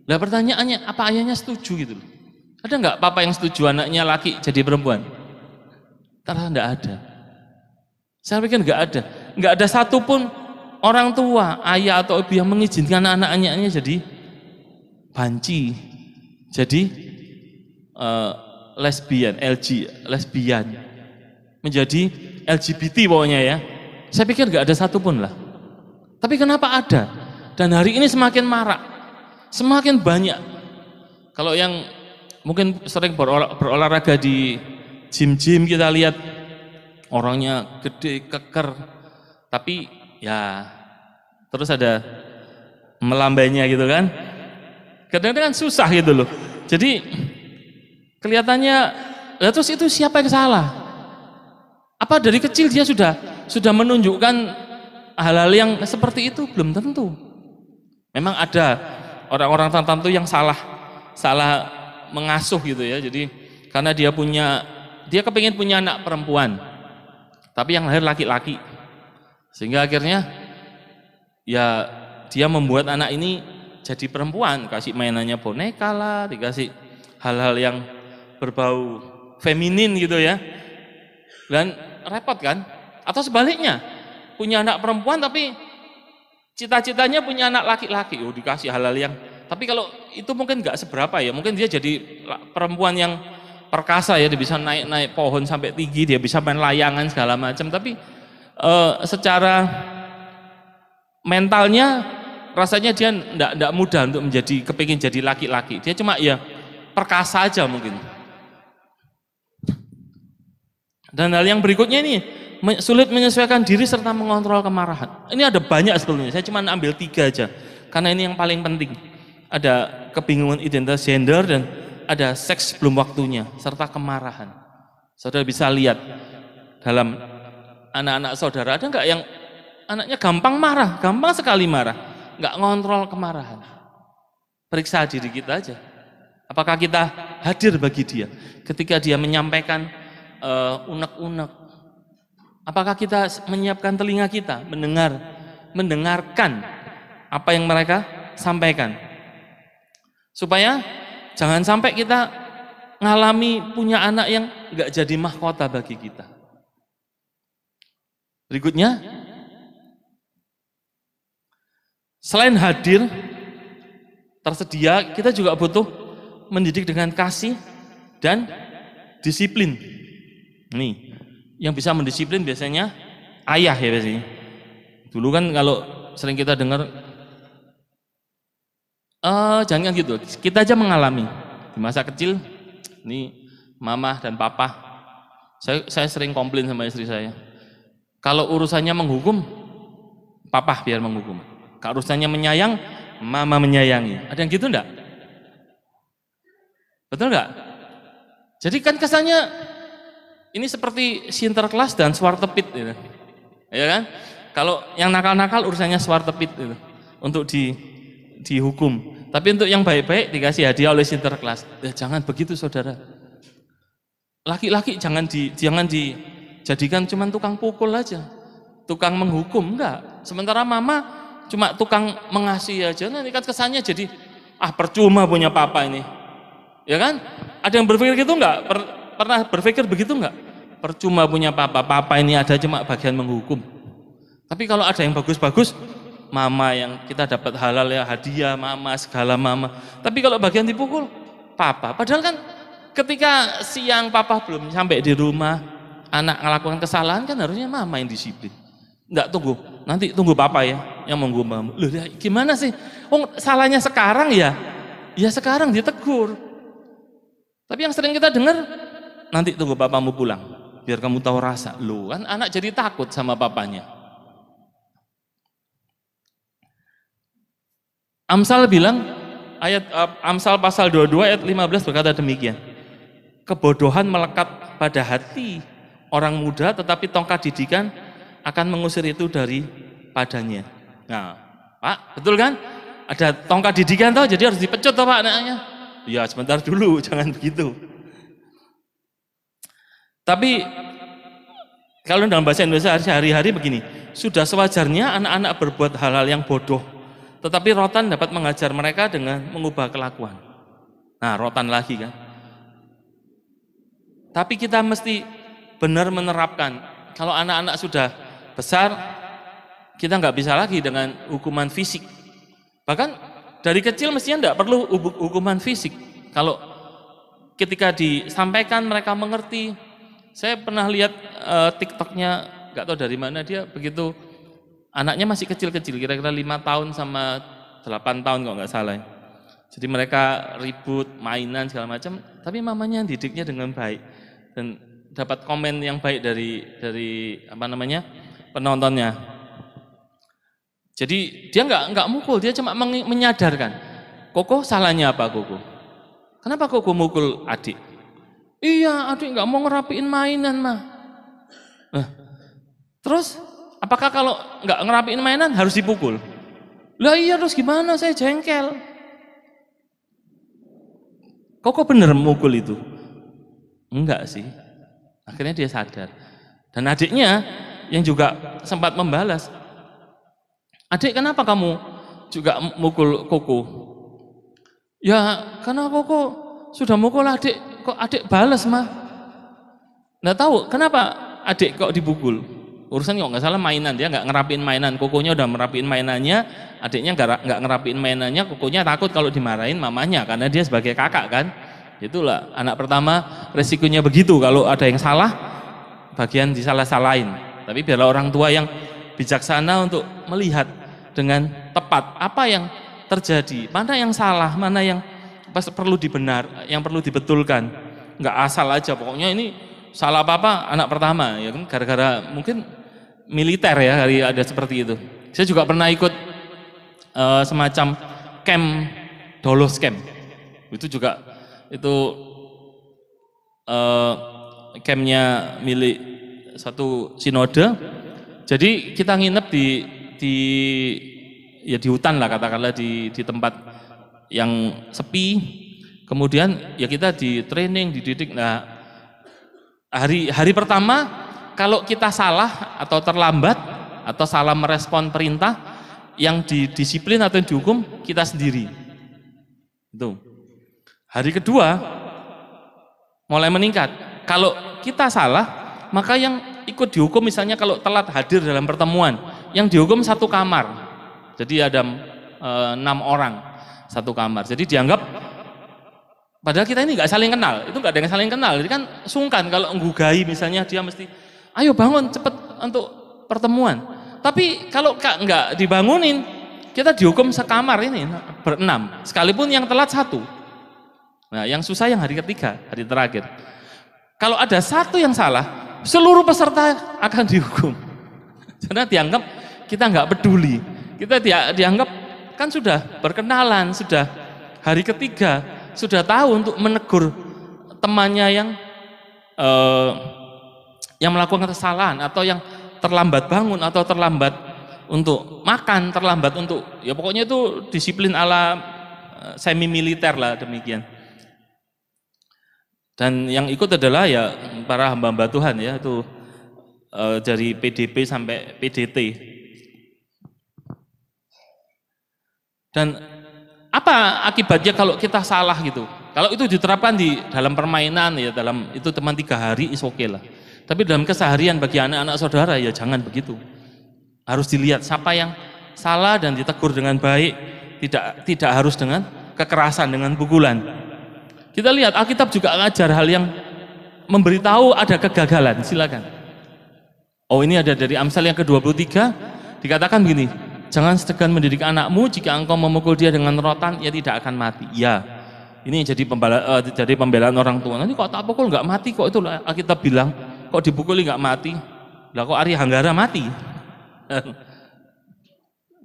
Lah pertanyaannya, apa ayahnya setuju gitu loh? Ada nggak papa yang setuju anaknya laki jadi perempuan? Ternyata nggak ada. Saya pikir nggak ada satupun orang tua, ayah atau ibu yang mengizinkan anak-anaknya jadi banci, jadi lesbian, menjadi LGBT pokoknya ya. Saya pikir nggak ada satupun lah. Tapi kenapa ada? Dan hari ini semakin marak, semakin banyak. Kalau yang mungkin sering berolahraga di gym-gym, kita lihat orangnya gede, keker, tapi ya terus ada melambainya gitu kan. Kadang-kadang kan susah gitu loh. Jadi kelihatannya, terus itu siapa yang salah? Apa dari kecil dia sudah menunjukkan hal-hal yang seperti itu? Belum tentu. Memang ada orang-orang tertentu yang salah mengasuh gitu ya. Jadi karena dia kepingin punya anak perempuan, tapi yang lahir laki-laki, sehingga akhirnya ya dia membuat anak ini jadi perempuan, kasih mainannya boneka lah, dikasih hal-hal yang berbau feminin gitu ya. Dan repot kan? Atau sebaliknya, punya anak perempuan tapi cita-citanya punya anak laki-laki, dikasih hal-hal yang, tapi kalau itu mungkin nggak seberapa ya, mungkin dia jadi perempuan yang perkasa ya, dia bisa naik pohon sampai tinggi, dia bisa main layangan segala macam, tapi secara mentalnya rasanya dia enggak mudah untuk kepingin jadi laki-laki. Dia cuma ya perkasa aja mungkin. Dan hal yang berikutnya ini, sulit menyesuaikan diri serta mengontrol kemarahan. Ini ada banyak sebetulnya, saya cuma ambil 3 aja karena ini yang paling penting. Ada kebingungan identitas gender, dan ada seks belum waktunya, serta kemarahan. Saudara bisa lihat dalam anak-anak saudara, ada nggak yang anaknya gampang marah, gampang sekali marah, nggak ngontrol kemarahan? Periksa diri kita aja. Apakah kita hadir bagi dia ketika dia menyampaikan unek-unek? Apakah kita menyiapkan telinga kita mendengarkan apa yang mereka sampaikan? Supaya jangan sampai kita ngalami punya anak yang nggak jadi mahkota bagi kita. Berikutnya, selain hadir, tersedia, kita juga butuh mendidik dengan kasih dan disiplin. Nih, yang bisa mendisiplin biasanya ayah ya biasanya. Dulu kan kalau sering kita dengar, jangan gitu, kita aja mengalami di masa kecil. Ini mama dan papa, saya sering komplain sama istri saya, kalau urusannya menghukum, papa biar menghukum. Kalau urusannya menyayang, mama menyayangi. Ada yang gitu enggak? Betul enggak? Jadi kan kesannya ini seperti Sinterklas dan Swartepit gitu. Ya kan? Kalau yang nakal-nakal urusannya Swartepit gitu, untuk dihukum. Tapi untuk yang baik-baik dikasih hadiah oleh Sinterklas. Ya, jangan begitu saudara. Laki-laki jangan dijadikan cuma tukang pukul aja, tukang menghukum, enggak. Sementara mama cuma tukang mengasihi aja. Nanti kan kesannya jadi percuma punya papa ini. Ya kan? Ada yang berpikir gitu enggak? Pernah berpikir begitu enggak? Percuma punya papa ini ada cuma bagian menghukum. Tapi kalau ada yang bagus-bagus, mama yang kita dapat halal ya, hadiah mama, segala mama. Tapi kalau bagian dipukul, papa. Padahal kan ketika siang papa belum sampai di rumah, anak melakukan kesalahan, kan harusnya mama yang disiplin. Enggak nanti tunggu papa ya yang menghukum. Loh, gimana sih? Salahnya sekarang ya? Ya sekarang ditegur. Tapi yang sering kita dengar, nanti tunggu papamu pulang, biar kamu tahu rasa. Loh, kan anak jadi takut sama papanya. Amsal bilang, Amsal pasal 22 ayat 15 berkata demikian. Kebodohan melekat pada hati orang muda, tetapi tongkat didikan akan mengusir itu daripadanya. Nah, Pak, betul kan? Ada tongkat didikan toh, jadi harus dipecut toh Pak anaknya. Ya sebentar dulu, jangan begitu. Tapi kalau dalam bahasa Indonesia sehari-hari begini, sudah sewajarnya anak-anak berbuat hal-hal yang bodoh, tetapi rotan dapat mengajar mereka dengan mengubah kelakuan. Nah, rotan lagi kan. Tapi kita mesti benar menerapkan. Kalau anak-anak sudah besar, kita nggak bisa lagi dengan hukuman fisik. Bahkan dari kecil mestinya nggak perlu hukuman fisik. Kalau ketika disampaikan mereka mengerti. Saya pernah lihat TikToknya, nggak tahu dari mana dia, begitu anaknya masih kecil-kecil, kira-kira 5 tahun sama 8 tahun kalau nggak salah. Jadi mereka ribut, mainan segala macam, tapi mamanya didiknya dengan baik dan dapat komen yang baik dari penontonnya. Jadi dia nggak mukul, dia cuma menyadarkan. Koko salahnya apa Koko? Kenapa Koko mukul adik? Iya, adik nggak mau ngerapiin mainan mah. Terus apakah kalau nggak ngerapiin mainan harus dipukul? Lah iya, terus gimana? Saya jengkel. Kok bener mukul itu? Enggak sih. Akhirnya dia sadar. Dan adiknya yang juga sempat membalas, adik kenapa kamu juga mukul Koko? Ya karena Koko sudah mukul adik, kok adik balas mah. Nggak tahu kenapa adik kok dipukul. Urusan kok nggak salah mainan, dia nggak ngerapiin mainan. Kokonya udah merapiin mainannya, adiknya nggak ngerapiin mainannya. Kokonya takut kalau dimarahin mamanya karena dia sebagai kakak kan. Itulah anak pertama, resikonya begitu. Kalau ada yang salah, bagian disalah-salahin. Tapi biarlah orang tua yang bijaksana untuk melihat dengan tepat apa yang terjadi, mana yang salah, mana yang perlu yang perlu dibetulkan. Nggak asal aja, pokoknya ini salah apa anak pertama, ya kan, gara-gara mungkin militer ya, hari ada seperti itu. Saya juga pernah ikut semacam camp, Dolos camp. Itu juga itu campnya milik satu sinode. Jadi kita nginep di hutan lah katakanlah, di tempat yang sepi, kemudian ya kita di training, dididik. Nah, hari pertama kalau kita salah atau terlambat atau salah merespon perintah, yang didisiplin atau yang dihukum kita sendiri. Itu. Hari kedua mulai meningkat. Kalau kita salah, maka yang ikut dihukum misalnya kalau telat hadir dalam pertemuan, yang dihukum satu kamar. Jadi ada 6 orang satu kamar. Jadi dianggap padahal kita ini nggak saling kenal, itu nggak ada yang saling kenal. Jadi kan sungkan kalau nggugahi misalnya, dia mesti ayo bangun cepet untuk pertemuan. Tapi kalau nggak dibangunin, kita dihukum sekamar ini berenam, sekalipun yang telat satu. Nah, yang susah yang hari ketiga, hari terakhir. Kalau ada satu yang salah, seluruh peserta akan dihukum. Karena dianggap kita nggak peduli, kita dianggap kan sudah berkenalan, sudah hari ketiga, sudah tahu untuk menegur temannya yang melakukan kesalahan atau yang terlambat bangun atau terlambat untuk makan, terlambat untuk, ya pokoknya itu disiplin ala semi militer lah, demikian. Dan yang ikut adalah ya para hamba-hamba Tuhan ya, itu dari PDP sampai PDT. Dan apa akibatnya kalau kita salah gitu? Kalau itu diterapkan di dalam permainan ya, dalam itu teman 3 hari is oke lah. Tapi dalam keseharian bagi anak-anak saudara ya jangan begitu. Harus dilihat siapa yang salah dan ditegur dengan baik, tidak harus dengan kekerasan, dengan pukulan. Kita lihat Alkitab juga ngajar hal yang memberitahu ada kegagalan, silakan. Oh, ini ada dari Amsal yang ke-23, dikatakan begini, jangan segan mendidik anakmu, jika engkau memukul dia dengan rotan, ia tidak akan mati. Ya, ini jadi pembelaan orang tua. Nanti kok tak pukul nggak mati kok, itu Alkitab bilang, kok dipukuli nggak mati? Lah kok Ari Hanggara mati?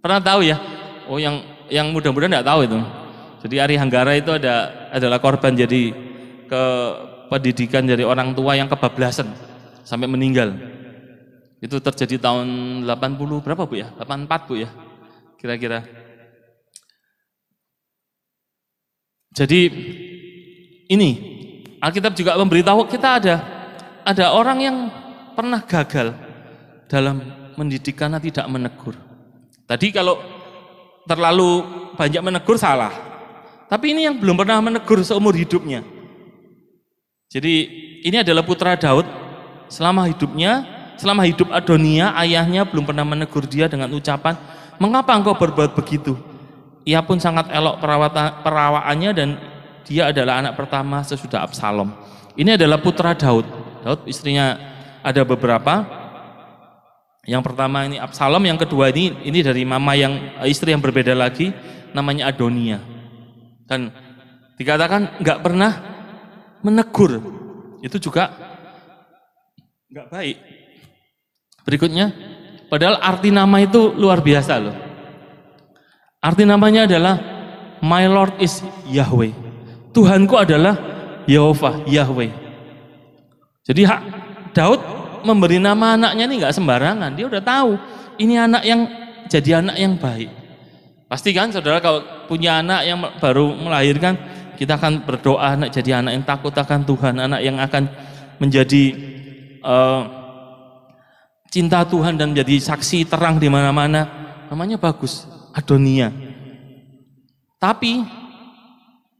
Pernah tahu ya? Oh, yang yang mudah-mudahan enggak tahu itu. Jadi Ari Hanggara itu adalah korban jadi ke pendidikan dari orang tua yang kebablasan sampai meninggal. Itu terjadi tahun 80 berapa Bu ya? 84 Bu ya. Kira-kira. Jadi ini Alkitab juga memberitahu kita ada orang yang pernah gagal dalam mendidik karena tidak menegur. Tadi kalau terlalu banyak menegur salah. Tapi ini yang belum pernah menegur seumur hidupnya. Jadi ini adalah putra Daud selama hidup Adonia, ayahnya belum pernah menegur dia dengan ucapan, "Mengapa engkau berbuat begitu?" Ia pun sangat elok perawaannya dan dia adalah anak pertama sesudah Absalom. Ini adalah putra Daud. Daud istrinya ada beberapa. Yang pertama ini Absalom, yang kedua ini dari mama yang istri yang berbeda lagi, namanya Adonia. Dan dikatakan nggak pernah menegur. Itu juga nggak baik. Berikutnya, padahal arti nama itu luar biasa loh. Arti namanya adalah My Lord is Yahweh. Tuhanku adalah Yehova, Yahweh. Jadi Daud memberi nama anaknya ini nggak sembarangan. Dia udah tahu ini anak yang jadi anak yang baik. Pasti kan saudara kalau punya anak yang baru melahirkan, kita akan berdoa anak jadi anak yang takut akan Tuhan, anak yang akan menjadi cinta Tuhan dan menjadi saksi terang di mana-mana. Namanya bagus, Adonia. Tapi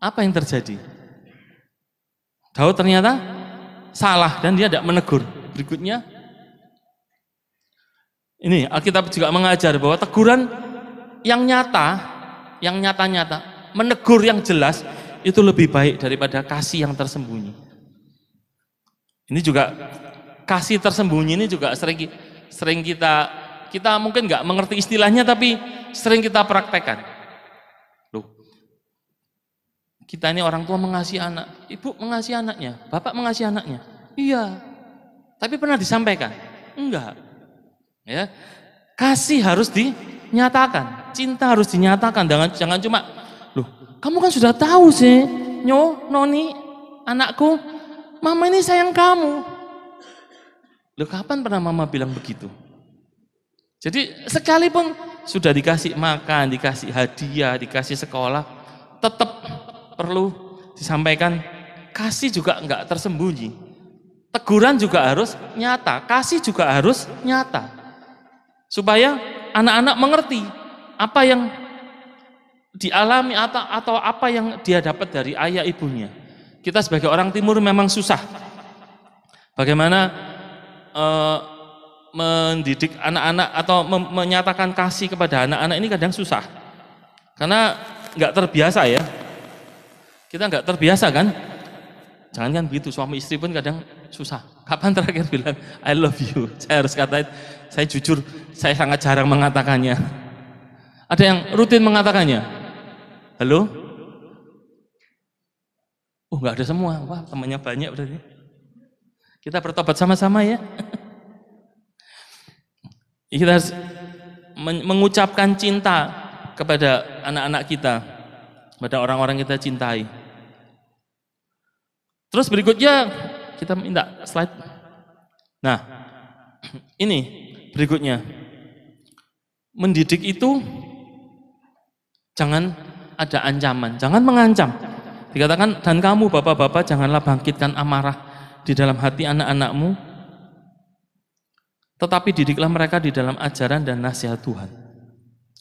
apa yang terjadi? Daud ternyata salah dan dia tidak menegur. Berikutnya, ini Alkitab juga mengajar bahwa teguran yang nyata, menegur yang jelas itu lebih baik daripada kasih yang tersembunyi. Ini juga kasih tersembunyi ini juga sering kita mungkin nggak mengerti istilahnya, tapi sering kita praktekkan. Loh, kita ini orang tua mengasihi anak, ibu mengasihi anaknya, bapak mengasihi anaknya. Iya, tapi pernah disampaikan? Enggak. Ya, kasih harus dinyatakan, cinta harus dinyatakan. Jangan cuma, loh, kamu kan sudah tahu sih, Noni, anakku, mama ini sayang kamu. Loh, kapan pernah mama bilang begitu? Jadi sekalipun sudah dikasih makan, dikasih hadiah, dikasih sekolah, tetap perlu disampaikan. Kasih juga enggak tersembunyi. Teguran juga harus nyata, kasih juga harus nyata. Supaya anak-anak mengerti apa yang dialami atau apa yang dia dapat dari ayah ibunya. Kita sebagai orang timur memang susah. Bagaimana mendidik anak-anak atau menyatakan kasih kepada anak-anak ini kadang susah. Karena nggak terbiasa ya. Kita nggak terbiasa kan? Jangan kan begitu, suami istri pun kadang susah. Kapan terakhir bilang I love you? Saya harus katakan, saya jujur, saya sangat jarang mengatakannya. Ada yang rutin mengatakannya? Halo? Oh, nggak ada semua. Wah, temannya banyak berarti. Kita bertobat sama-sama ya. Kita harus mengucapkan cinta kepada anak-anak kita, kepada orang-orang kita cintai. Terus berikutnya kita minta slide. Nah, ini berikutnya. Mendidik itu jangan ada ancaman, jangan mengancam. Dikatakan, dan kamu bapak-bapak janganlah bangkitkan amarah di dalam hati anak-anakmu, tetapi didiklah mereka di dalam ajaran dan nasihat Tuhan.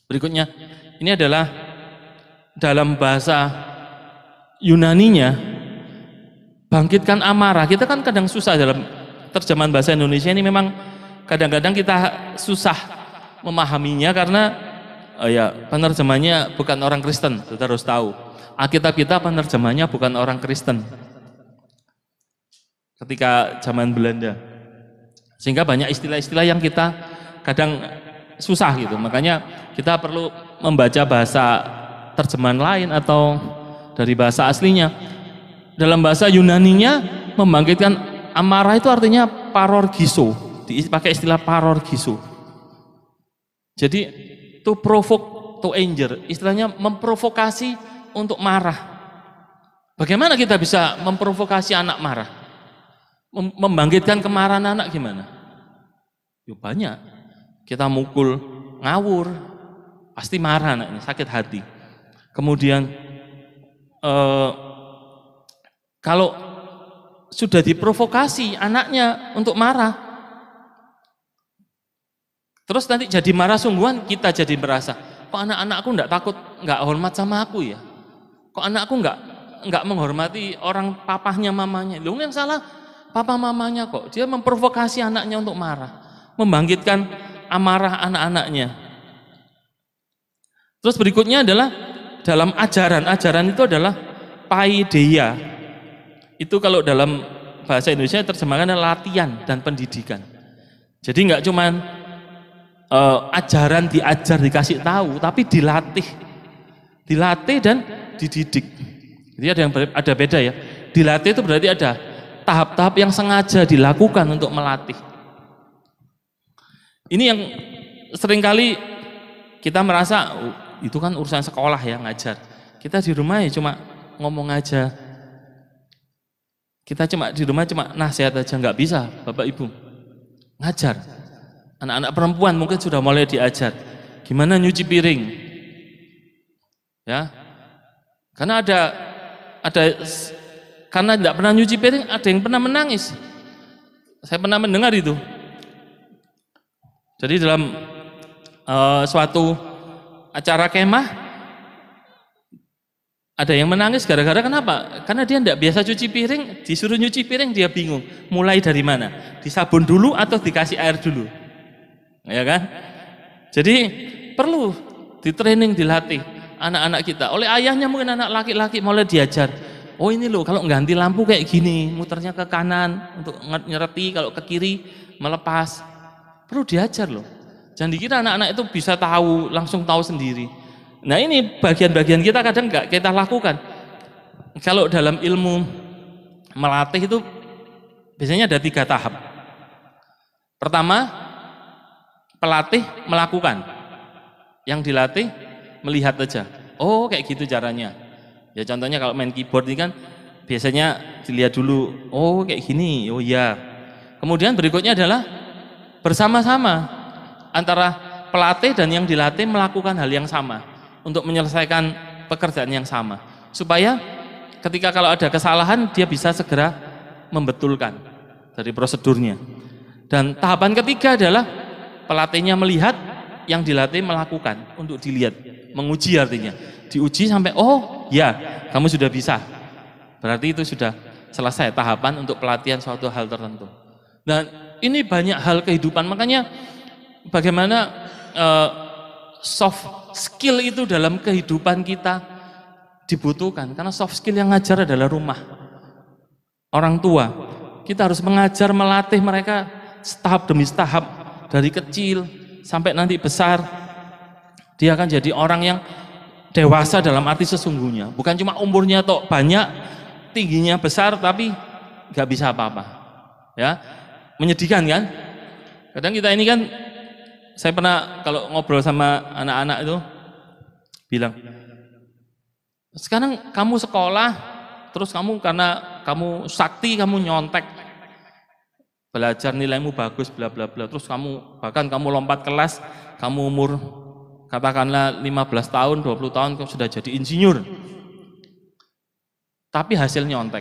Berikutnya, ini adalah dalam bahasa Yunaninya, bangkitkan amarah. Kita kan kadang susah dalam terjemahan bahasa Indonesia ini, memang kadang-kadang kita susah memahaminya karena ya penerjemahnya bukan orang Kristen. Kita harus tahu, Alkitab kita penerjemahnya bukan orang Kristen ketika zaman Belanda, sehingga banyak istilah-istilah yang kita kadang susah gitu. Makanya kita perlu membaca bahasa terjemahan lain atau dari bahasa aslinya. Dalam bahasa Yunaninya, membangkitkan amarah itu artinya parorgiso, dipakai istilah parorgiso. Jadi to provoke to anger, istilahnya memprovokasi untuk marah. Bagaimana kita bisa memprovokasi anak marah? Membangkitkan kemarahan anak gimana? Ya banyak. Kita mukul, ngawur, pasti marah anaknya, sakit hati. Kemudian kalau sudah diprovokasi anaknya untuk marah, terus nanti jadi marah sungguhan, kita jadi merasa, kok anak-anakku enggak takut, enggak hormat sama aku ya? Kok anakku enggak menghormati orang papahnya mamanya? Loh, yang salah papa mamanya kok. Dia memprovokasi anaknya untuk marah, membangkitkan amarah anak-anaknya. Terus berikutnya adalah dalam ajaran itu adalah paideia. Itu kalau dalam bahasa Indonesia terjemahkan latihan dan pendidikan. Jadi enggak cuman ajaran diajar dikasih tahu, tapi dilatih dan dididik. Jadi ada beda ya. Dilatih itu berarti ada tahap-tahap yang sengaja dilakukan untuk melatih. Ini yang seringkali kita merasa itu kan urusan sekolah ya, ngajar. Kita di rumah ya cuma ngomong aja. Kita di rumah cuma nasihat aja, nggak bisa, Bapak Ibu. Ngajar. Anak-anak perempuan mungkin sudah mulai diajar gimana nyuci piring. Ya. Karena karena tidak pernah nyuci piring, ada yang pernah menangis. Saya pernah mendengar itu. Jadi dalam suatu acara kemah, ada yang menangis gara-gara kenapa? Karena dia tidak biasa cuci piring, disuruh nyuci piring dia bingung. Mulai dari mana? Disabun dulu atau dikasih air dulu? Ya kan? Jadi perlu ditraining, dilatih anak-anak kita. Oleh ayahnya mungkin anak laki-laki mulai diajar. Oh ini loh, kalau ganti lampu kayak gini, muternya ke kanan untuk nyereti, kalau ke kiri melepas. Perlu diajar loh. Jangan dikira anak-anak itu bisa tahu, langsung tahu sendiri. Nah ini bagian-bagian kita kadang nggak kita lakukan. Kalau dalam ilmu melatih itu biasanya ada 3 tahap. Pertama, pelatih melakukan. Yang dilatih melihat aja. Oh kayak gitu caranya. Ya contohnya kalau main keyboard ini kan biasanya dilihat dulu. Oh kayak gini. Oh iya. Kemudian berikutnya adalah bersama-sama antara pelatih dan yang dilatih melakukan hal yang sama untuk menyelesaikan pekerjaan yang sama, supaya ketika kalau ada kesalahan dia bisa segera membetulkan dari prosedurnya. Dan tahapan ketiga adalah pelatihnya melihat, yang dilatih melakukan untuk dilihat, menguji, artinya diuji sampai oh ya kamu sudah bisa, berarti itu sudah selesai tahapan untuk pelatihan suatu hal tertentu. Dan ini banyak hal kehidupan, makanya bagaimana soft skill itu dalam kehidupan kita dibutuhkan, karena soft skill yang ngajar adalah rumah, orang tua. Kita harus mengajar, melatih mereka tahap demi tahap, dari kecil sampai nanti besar dia akan jadi orang yang dewasa dalam arti sesungguhnya, bukan cuma umurnya tok banyak, tingginya besar tapi nggak bisa apa-apa. Ya, menyedihkan kan? Kadang kita ini kan, saya pernah kalau ngobrol sama anak-anak itu bilang, sekarang kamu sekolah, terus kamu karena kamu sakti, kamu nyontek, belajar nilaimu bagus, bla bla bla, terus kamu bahkan kamu lompat kelas, kamu umur katakanlah 15 tahun, 20 tahun kamu sudah jadi insinyur, tapi hasil nyontek.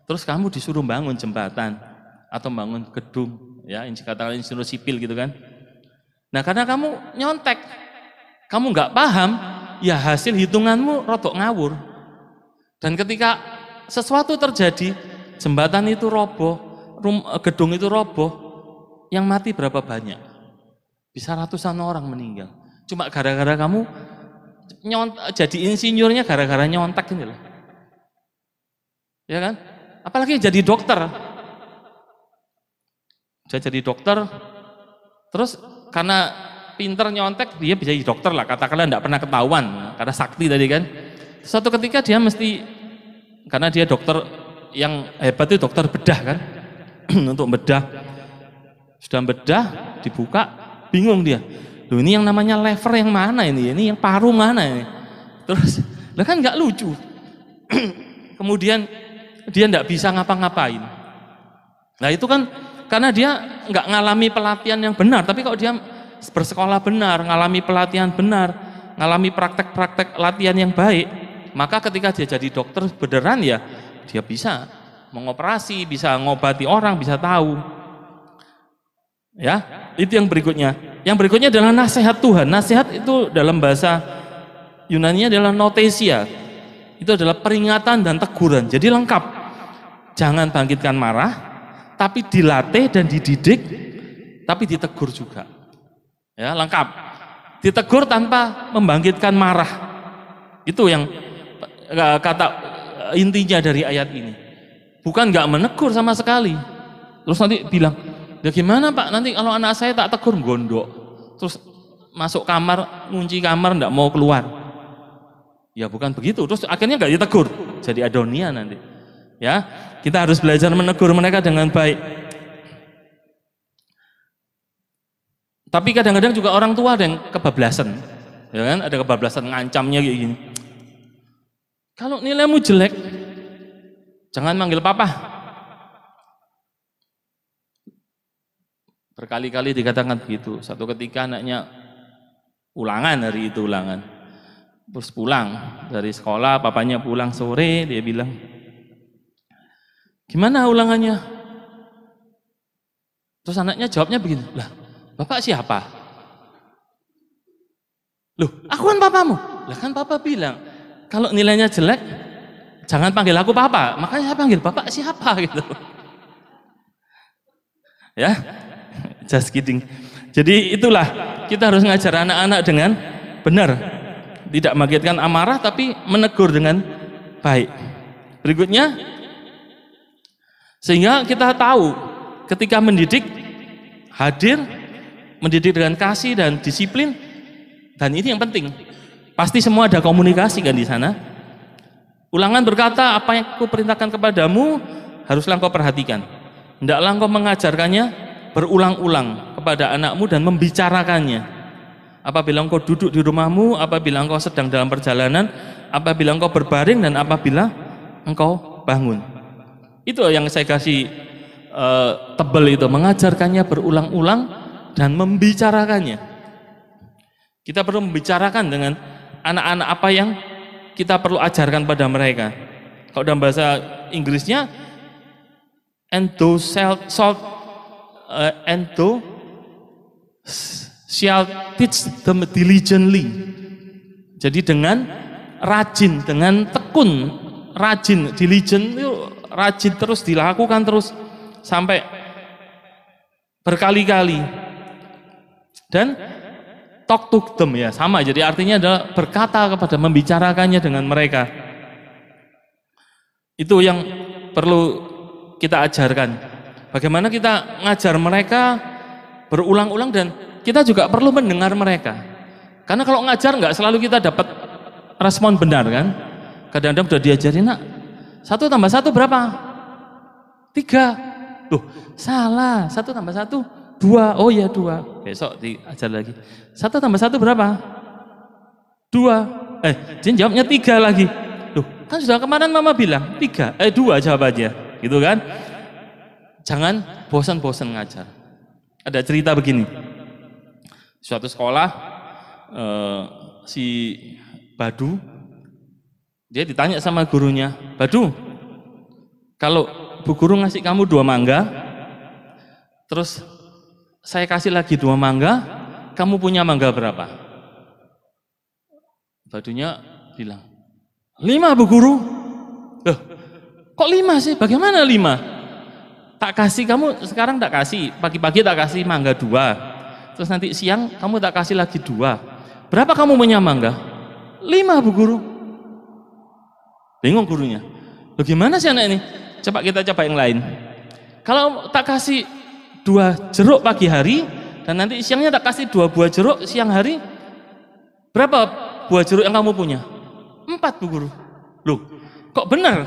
Terus kamu disuruh bangun jembatan atau bangun gedung, ya katakanlah insinyur sipil gitu kan. Nah karena kamu nyontek, kamu nggak paham, ya hasil hitunganmu rotok ngawur. Dan ketika sesuatu terjadi, jembatan itu roboh, gedung itu roboh, yang mati berapa banyak? Bisa ratusan orang meninggal. Cuma gara-gara kamu jadi insinyurnya gara-gara nyontek ini loh. Ya kan? Apalagi jadi dokter. Dia jadi dokter, terus karena pinter nyontek, dia bisa jadi dokter lah, katakanlah tidak pernah ketahuan, karena sakti tadi kan. Suatu ketika dia mesti, karena dia dokter yang hebat itu dokter bedah kan, untuk bedah, sudah bedah, dibuka, bingung dia. Loh ini yang namanya lever yang mana ini? Ini yang paru mana ini? Terus, lah kan nggak lucu. Kemudian dia nggak bisa ngapa-ngapain. Nah itu kan karena dia nggak ngalami pelatihan yang benar. Tapi kalau dia bersekolah benar, ngalami pelatihan benar, ngalami praktek-praktek latihan yang baik, maka ketika dia jadi dokter beneran ya dia bisa mengoperasi, bisa ngobati orang, bisa tahu. Ya, itu yang berikutnya. Yang berikutnya adalah nasihat Tuhan. Nasihat itu dalam bahasa Yunani adalah notesia. Itu adalah peringatan dan teguran. Jadi lengkap. Jangan bangkitkan marah, tapi dilatih dan dididik, tapi ditegur juga. Ya, lengkap. Ditegur tanpa membangkitkan marah. Itu yang kata intinya dari ayat ini. Bukan nggak menegur sama sekali. Terus nanti bilang, ya gimana Pak, nanti kalau anak saya tak tegur gondok, terus masuk kamar, ngunci kamar, nggak mau keluar. Ya bukan begitu, terus akhirnya nggak ditegur, jadi adonia nanti. Ya, kita harus belajar menegur mereka dengan baik. Tapi kadang-kadang juga orang tua ada yang kebablasan, ya kan? Ada kebablasan ngancamnya kayak gini. Kalau nilaimu jelek, jangan manggil papa. Berkali-kali dikatakan begitu. Satu ketika anaknya ulangan, hari itu ulangan. Terus pulang dari sekolah, papanya pulang sore, dia bilang, gimana ulangannya? Terus anaknya jawabnya begini, lah bapak siapa? Loh, aku kan papamu. Lah kan papa bilang, kalau nilainya jelek, jangan panggil aku papa. Makanya saya panggil bapak siapa gitu. Ya, just kidding. Jadi itulah, kita harus ngajar anak-anak dengan benar. Tidak membangkitkan amarah, tapi menegur dengan baik. Berikutnya, sehingga kita tahu ketika mendidik, hadir, mendidik dengan kasih dan disiplin, dan ini yang penting. Pasti semua ada komunikasi kan di sana. Ulangan berkata, apa yang aku perintahkan kepadamu, haruslah engkau perhatikan. Hendaklah engkau mengajarkannya berulang-ulang kepada anakmu dan membicarakannya. Apabila engkau duduk di rumahmu, apabila engkau sedang dalam perjalanan, apabila engkau berbaring, dan apabila engkau bangun. Itu yang saya kasih tebel itu, mengajarkannya berulang-ulang dan membicarakannya. Kita perlu membicarakan dengan anak-anak apa yang kita perlu ajarkan pada mereka. Kalau dalam bahasa Inggrisnya, and thou shall teach them diligently. Jadi dengan rajin, dengan tekun, rajin, diligent itu rajin terus dilakukan terus sampai berkali-kali. Dan talk to them ya sama. Jadi artinya adalah berkata kepada, membicarakannya dengan mereka. Itu yang perlu kita ajarkan. Bagaimana kita ngajar mereka berulang-ulang, dan kita juga perlu mendengar mereka. Karena kalau ngajar nggak selalu kita dapat respon benar kan. Kadang-kadang udah diajarin, nak 1 tambah 1 berapa? 3. Loh salah, 1 tambah 1 2. Oh ya 2. Besok diajar lagi. 1 tambah 1 berapa? 2. Dia jawabnya 3 lagi. Loh kan sudah kemarin mama bilang 3, 2 jawabannya. Gitu kan. Jangan bosan-bosan ngajar. Ada cerita begini. Suatu sekolah, si Badu, dia ditanya sama gurunya, Badu, kalau Bu Guru ngasih kamu 2 mangga, terus saya kasih lagi 2 mangga, kamu punya mangga berapa? Badunya bilang, 5 Bu Guru. Loh, kok 5 sih? Bagaimana 5? Tak kasih kamu sekarang, tak kasih, pagi-pagi tak kasih mangga 2. Terus nanti siang kamu tak kasih lagi 2. Berapa kamu punya mangga? 5 Bu Guru. Bingung gurunya. Loh gimana sih anak ini? Coba kita coba yang lain. Kalau tak kasih 2 jeruk pagi hari, dan nanti siangnya tak kasih 2 buah jeruk siang hari, berapa buah jeruk yang kamu punya? 4 Bu Guru. Loh kok benar?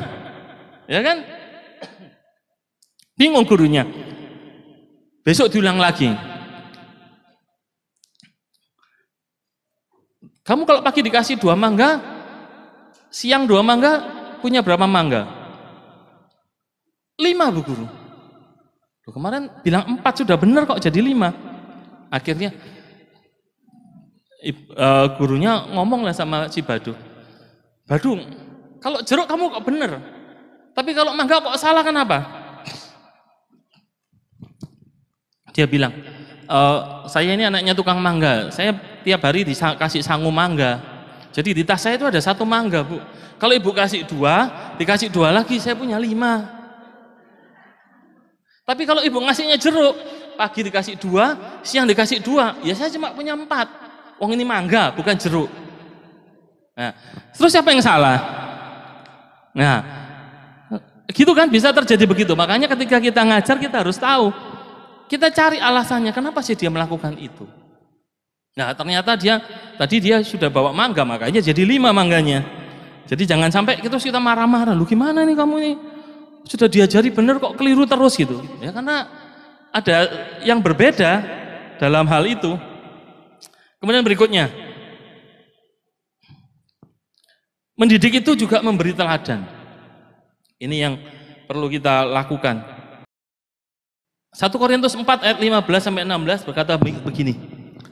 Ya kan? Bingung gurunya. Besok diulang lagi. Kamu kalau pagi dikasih 2 mangga, siang 2 mangga, punya berapa mangga? 5, Bu Guru. Loh, kemarin bilang 4 sudah benar kok jadi 5. Akhirnya gurunya ngomong lah sama si Badung. Badung, kalau jeruk kamu kok benar, tapi kalau mangga kok salah, kenapa? Dia bilang, saya ini anaknya tukang mangga, saya tiap hari dikasih sangu mangga. Jadi di tas saya itu ada 1 mangga, Bu. Kalau ibu kasih 2, dikasih 2 lagi, saya punya 5. Tapi kalau ibu ngasihnya jeruk, pagi dikasih 2, siang dikasih 2, ya saya cuma punya 4. Wong ini mangga, bukan jeruk. Nah, terus siapa yang salah? Nah, gitu kan, bisa terjadi begitu. Makanya ketika kita ngajar, kita harus tahu. Kita cari alasannya, kenapa sih dia melakukan itu. Nah, ternyata tadi dia sudah bawa mangga, makanya jadi 5 mangganya. Jadi jangan sampai kita marah-marah, lu gimana nih kamu nih? Sudah diajari benar kok keliru terus gitu. Ya karena ada yang berbeda dalam hal itu. Kemudian berikutnya, mendidik itu juga memberi teladan. Ini yang perlu kita lakukan. 1 Korintus 4 ayat 15-16 berkata begini.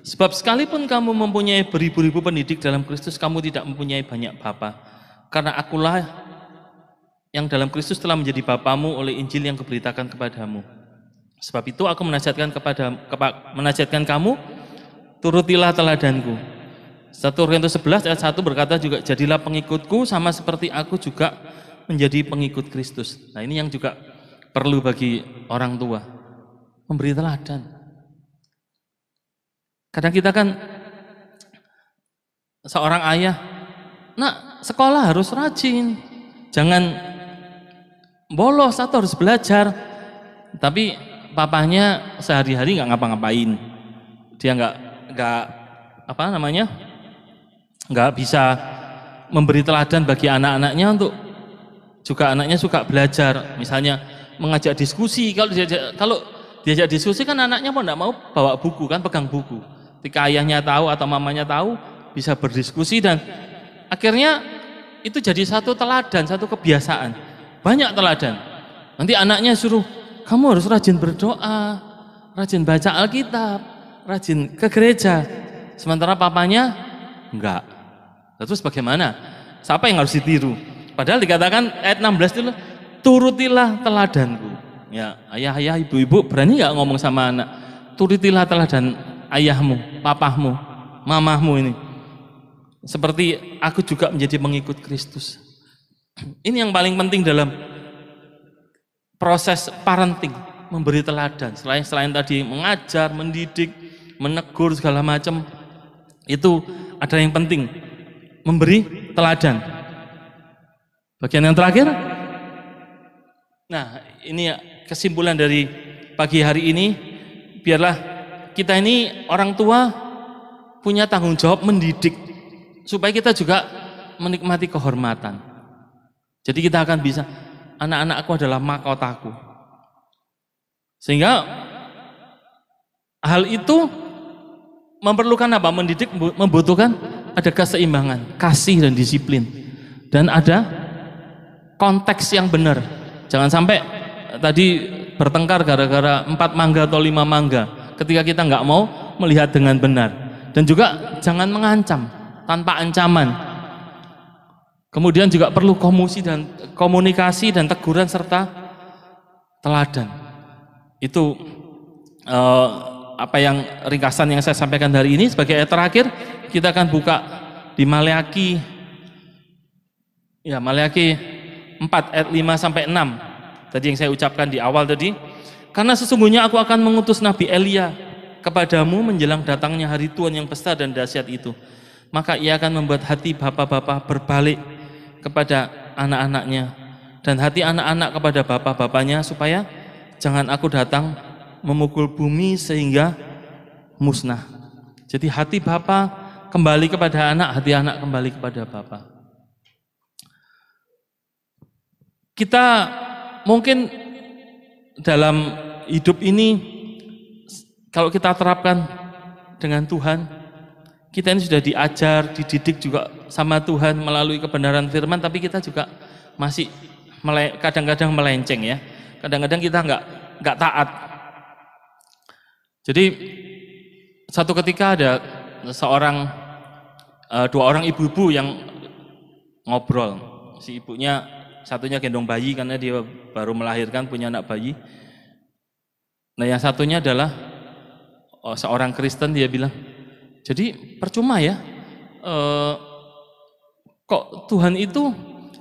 Sebab sekalipun kamu mempunyai beribu-ribu pendidik dalam Kristus, kamu tidak mempunyai banyak bapa. Karena akulah yang dalam Kristus telah menjadi bapamu oleh Injil yang kuberitakan kepadamu. Sebab itu aku menasihatkan kamu, turutilah teladanku. 1 Korintus 11 ayat 1 berkata juga, jadilah pengikutku sama seperti aku juga menjadi pengikut Kristus. Nah, ini yang juga perlu bagi orang tua, memberi teladan. Kadang kita kan seorang ayah, nak, sekolah harus rajin, jangan bolos atau harus belajar. Tapi papanya sehari-hari nggak ngapa-ngapain, dia nggak bisa memberi teladan bagi anak-anaknya untuk juga anaknya suka belajar. Misalnya mengajak diskusi, kalau diajak diskusi kan anaknya mau nggak mau bawa buku kan, pegang buku. Ketika ayahnya tahu atau mamanya tahu, bisa berdiskusi dan akhirnya itu jadi satu teladan, satu kebiasaan. Banyak teladan. Nanti anaknya suruh, kamu harus rajin berdoa, rajin baca Alkitab, rajin ke gereja. Sementara papanya enggak. Terus bagaimana? Siapa yang harus ditiru? Padahal dikatakan ayat 16 itu, turutilah teladanku. Ya, ayah-ayah, ibu-ibu berani nggak ngomong sama anak? Turutilah teladan ayahmu, papahmu, mamahmu ini. Seperti aku juga menjadi pengikut Kristus. Ini yang paling penting dalam proses parenting, memberi teladan. Selain tadi mengajar, mendidik, menegur segala macam, itu ada yang penting, memberi teladan. Bagian yang terakhir, nah ini kesimpulan dari pagi hari ini, biarlah kita ini orang tua punya tanggung jawab mendidik supaya kita juga menikmati kehormatan. Jadi kita akan bisa, anak-anakku adalah mahkotaku. Sehingga hal itu memerlukan apa? Mendidik membutuhkan ada keseimbangan, kasih dan disiplin, dan ada konteks yang benar. Jangan sampai tadi bertengkar gara-gara 4 mangga atau 5 mangga ketika kita nggak mau melihat dengan benar. Dan juga jangan mengancam tanpa ancaman. Kemudian juga perlu komunikasi dan teguran serta teladan. Itu apa yang ringkasan yang saya sampaikan hari ini. Sebagai ayat terakhir, kita akan buka di Maleakhi 4 ayat 5-6. Tadi yang saya ucapkan di awal tadi. Karena sesungguhnya aku akan mengutus Nabi Elia kepadamu menjelang datangnya hari Tuhan yang besar dan dahsyat itu. Maka ia akan membuat hati bapak-bapak berbalik kepada anak-anaknya, dan hati anak-anak kepada bapak-bapaknya, supaya jangan aku datang memukul bumi sehingga musnah. Jadi hati bapak kembali kepada anak, hati anak kembali kepada bapak. Kita mungkin dalam hidup ini, kalau kita terapkan dengan Tuhan, kita ini sudah diajar, dididik juga sama Tuhan melalui kebenaran firman, tapi kita juga masih kadang-kadang melenceng ya. Kadang-kadang kita nggak taat. Jadi satu ketika ada dua orang ibu-ibu yang ngobrol. Si ibunya satunya gendong bayi karena dia baru melahirkan, punya anak bayi. Nah yang satunya adalah seorang Kristen, dia bilang, jadi percuma ya, kok Tuhan itu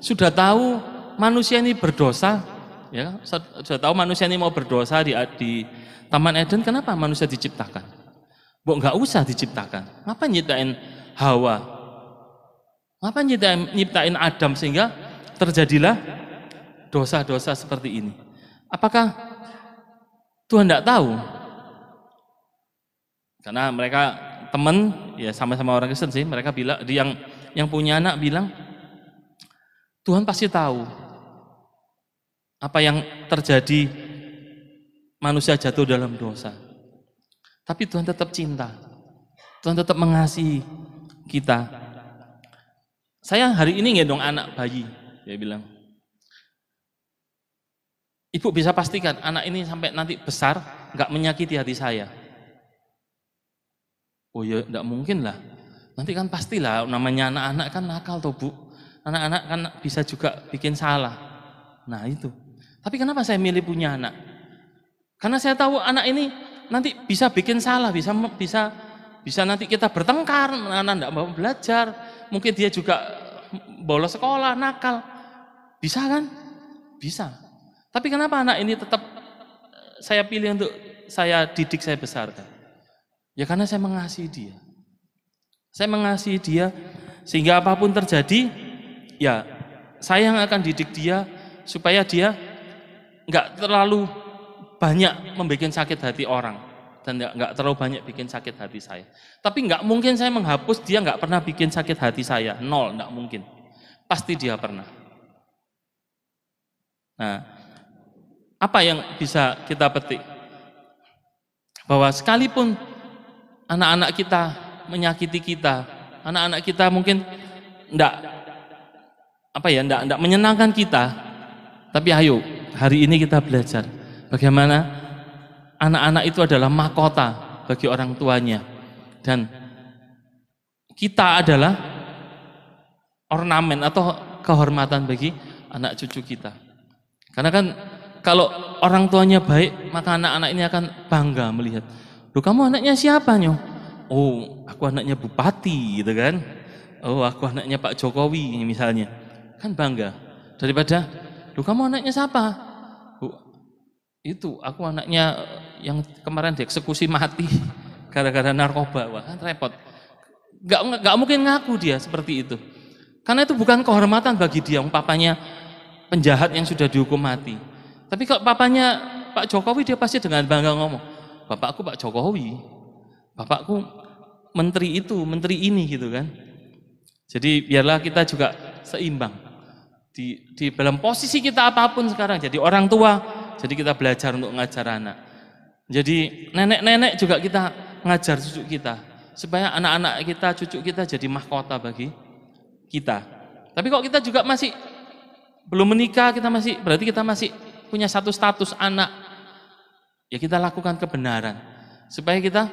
sudah tahu manusia ini berdosa, ya, sudah tahu manusia ini mau berdosa di Taman Eden, kenapa manusia diciptakan? Nggak usah diciptakan. Ngapa nyiptain Hawa? Ngapa nyiptain Adam sehingga terjadilah dosa-dosa seperti ini? Apakah Tuhan tidak tahu? Karena mereka teman, ya sama-sama orang Kristen sih, mereka bilang, yang punya anak bilang, Tuhan pasti tahu apa yang terjadi manusia jatuh dalam dosa. Tapi Tuhan tetap cinta. Tuhan tetap mengasihi kita. Saya hari ini gendong anak bayi, dia bilang. Ibu bisa pastikan anak ini sampai nanti besar nggak menyakiti hati saya. Oh ya, enggak mungkin lah. Nanti kan pastilah, namanya anak-anak kan nakal toh Bu. Anak-anak kan bisa juga bikin salah. Nah itu. Tapi kenapa saya milih punya anak? Karena saya tahu anak ini nanti bisa bikin salah, bisa nanti kita bertengkar, anak enggak mau belajar. Mungkin dia juga bolos sekolah, nakal. Bisa kan? Bisa. Tapi kenapa anak ini tetap saya pilih untuk saya didik, saya besarkan? Ya karena saya mengasihi dia. Saya mengasihi dia sehingga apapun terjadi, ya saya yang akan didik dia supaya dia nggak terlalu banyak membuat sakit hati orang dan nggak terlalu banyak bikin sakit hati saya. Tapi nggak mungkin saya menghapus dia nggak pernah bikin sakit hati saya, nol, nggak mungkin. Pasti dia pernah. Nah, apa yang bisa kita petik? Bahwa sekalipun anak-anak kita menyakiti kita, anak-anak kita mungkin enggak menyenangkan kita, tapi ayo hari ini kita belajar bagaimana anak-anak itu adalah mahkota bagi orang tuanya dan kita adalah ornamen atau kehormatan bagi anak cucu kita. Karena kan kalau orang tuanya baik, maka anak-anak ini akan bangga melihat, "Loh, kamu anaknya siapa, Nyo?" "Oh, aku anaknya bupati," gitu kan. "Oh, aku anaknya Pak Jokowi," misalnya. Kan bangga. Daripada, "Loh, kamu anaknya siapa?" "Oh, itu aku anaknya yang kemarin dieksekusi mati gara-gara narkoba." Wah, kan repot. Gak mungkin ngaku dia seperti itu. Karena itu bukan kehormatan bagi dia, papanya penjahat yang sudah dihukum mati. Tapi kalau papanya Pak Jokowi, dia pasti dengan bangga ngomong, "Bapakku Pak Jokowi, bapakku menteri itu, menteri ini," gitu kan. Jadi biarlah kita juga seimbang di dalam posisi kita apapun sekarang. Jadi orang tua, jadi kita belajar untuk ngajar anak. Jadi nenek-nenek juga kita ngajar cucu kita supaya anak-anak kita, cucu kita jadi mahkota bagi kita. Tapi kok kita juga masih belum menikah, berarti kita masih punya satu status anak. Ya kita lakukan kebenaran supaya kita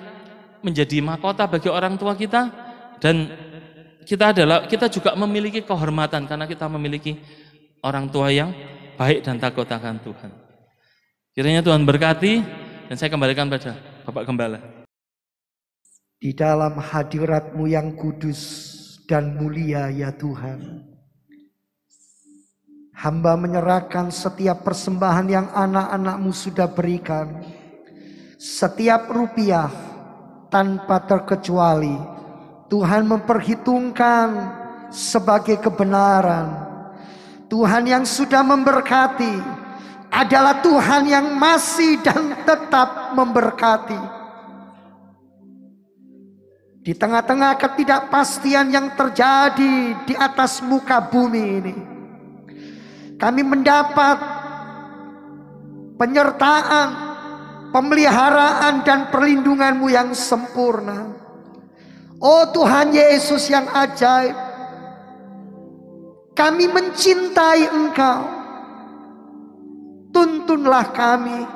menjadi mahkota bagi orang tua kita dan kita juga memiliki kehormatan karena kita memiliki orang tua yang baik dan takut akan Tuhan. Kiranya Tuhan berkati dan saya kembalikan pada Bapak Gembala. Di dalam hadirat-Mu yang kudus dan mulia ya Tuhan, hamba menyerahkan setiap persembahan yang anak-anak-Mu sudah berikan. Setiap rupiah tanpa terkecuali Tuhan memperhitungkan sebagai kebenaran. Tuhan yang sudah memberkati adalah Tuhan yang masih dan tetap memberkati. Di tengah-tengah ketidakpastian yang terjadi di atas muka bumi ini, kami mendapat penyertaan, pemeliharaan dan perlindungan-Mu yang sempurna. Oh Tuhan Yesus yang ajaib, kami mencintai Engkau. Tuntunlah kami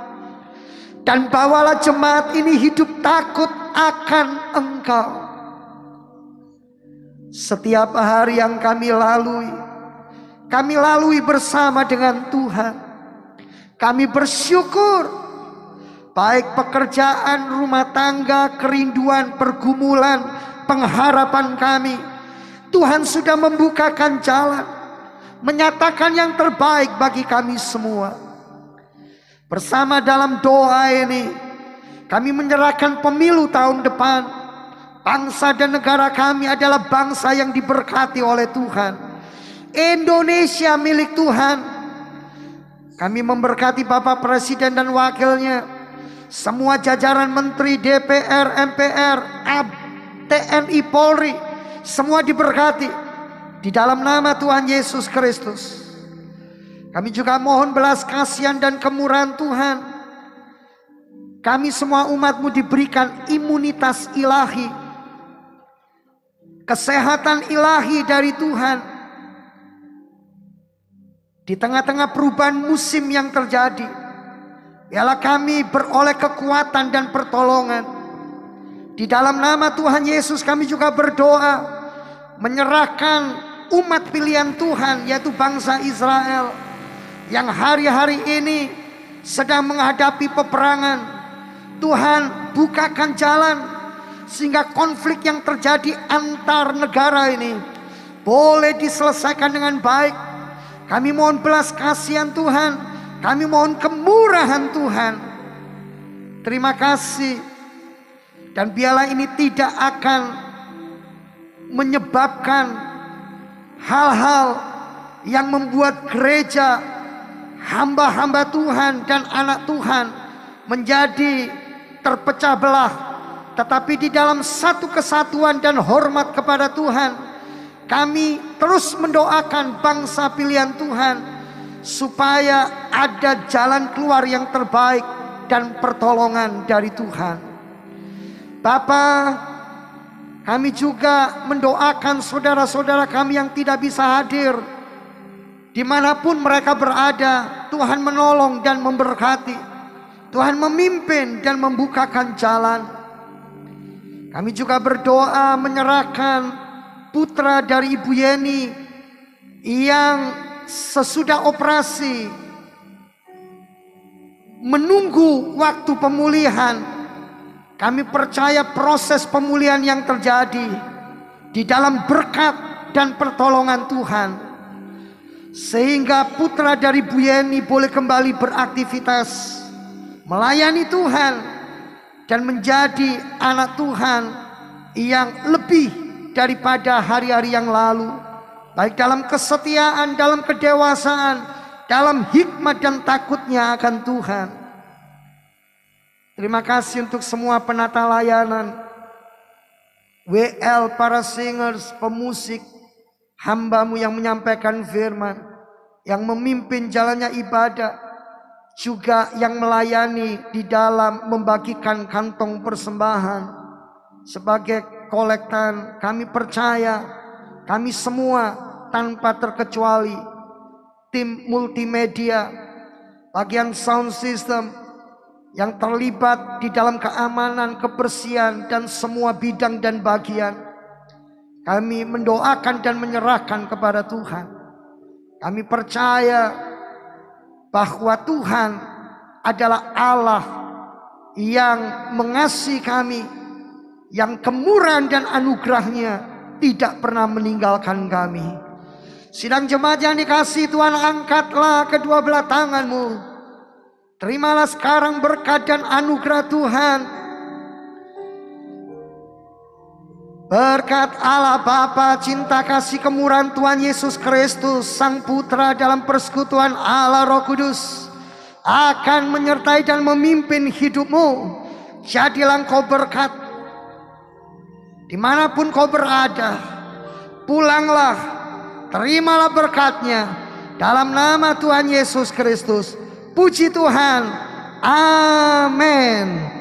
dan bawalah jemaat ini hidup takut akan Engkau. Setiap hari yang kami lalui bersama dengan Tuhan. Kami bersyukur, baik pekerjaan, rumah tangga, kerinduan, pergumulan, pengharapan kami, Tuhan sudah membukakan jalan, menyatakan yang terbaik bagi kami semua. Bersama dalam doa ini, kami menyerahkan pemilu tahun depan. Bangsa dan negara kami adalah bangsa yang diberkati oleh Tuhan. Indonesia milik Tuhan. Kami memberkati Bapak Presiden dan wakilnya, semua jajaran menteri, DPR, MPR, TNI, Polri, semua diberkati di dalam nama Tuhan Yesus Kristus. Kami juga mohon belas kasihan dan kemurahan Tuhan. Kami semua umat-Mu diberikan imunitas ilahi, kesehatan ilahi dari Tuhan. Di tengah-tengah perubahan musim yang terjadi, biarlah kami beroleh kekuatan dan pertolongan. Di dalam nama Tuhan Yesus kami juga berdoa, menyerahkan umat pilihan Tuhan, yaitu bangsa Israel, yang hari-hari ini sedang menghadapi peperangan. Tuhan bukakan jalan, sehingga konflik yang terjadi antar negara ini boleh diselesaikan dengan baik. Kami mohon belas kasihan Tuhan, kami mohon kemurahan Tuhan. Terima kasih. Dan biarlah ini tidak akan menyebabkan hal-hal yang membuat gereja, hamba-hamba Tuhan dan anak Tuhan menjadi terpecah belah. Tetapi di dalam satu kesatuan dan hormat kepada Tuhan, kami terus mendoakan bangsa pilihan Tuhan supaya ada jalan keluar yang terbaik dan pertolongan dari Tuhan. Bapa, kami juga mendoakan saudara-saudara kami yang tidak bisa hadir, dimanapun mereka berada. Tuhan menolong dan memberkati, Tuhan memimpin dan membukakan jalan. Kami juga berdoa menyerahkan putra dari Ibu Yeni yang sesudah operasi menunggu waktu pemulihan. Kami percaya proses pemulihan yang terjadi di dalam berkat dan pertolongan Tuhan, sehingga putra dari Bu Yeni boleh kembali beraktivitas melayani Tuhan dan menjadi anak Tuhan yang lebih daripada hari-hari yang lalu, baik dalam kesetiaan, dalam kedewasaan, dalam hikmat dan takutnya akan Tuhan. Terima kasih untuk semua penata layanan, WL, para singers, pemusik, hamba-Mu yang menyampaikan firman, yang memimpin jalannya ibadah, juga yang melayani di dalam membagikan kantong persembahan sebagai kolektan. Kami percaya kami semua tanpa terkecuali, tim multimedia, bagian sound system yang terlibat di dalam keamanan, kebersihan, dan semua bidang dan bagian, kami mendoakan dan menyerahkan kepada Tuhan. Kami percaya bahwa Tuhan adalah Allah yang mengasihi kami, yang kemurahan dan anugerahnya tidak pernah meninggalkan kami. Sidang jemaat yang dikasihi Tuhan, angkatlah kedua belah tanganmu. Terimalah sekarang berkat dan anugerah Tuhan. Berkat Allah Bapa, cinta kasih kemurahan Tuhan Yesus Kristus, Sang Putra, dalam persekutuan Allah Roh Kudus akan menyertai dan memimpin hidupmu. Jadilah engkau berkat dimanapun kau berada. Pulanglah, terimalah berkatnya dalam nama Tuhan Yesus Kristus. Puji Tuhan. Amin.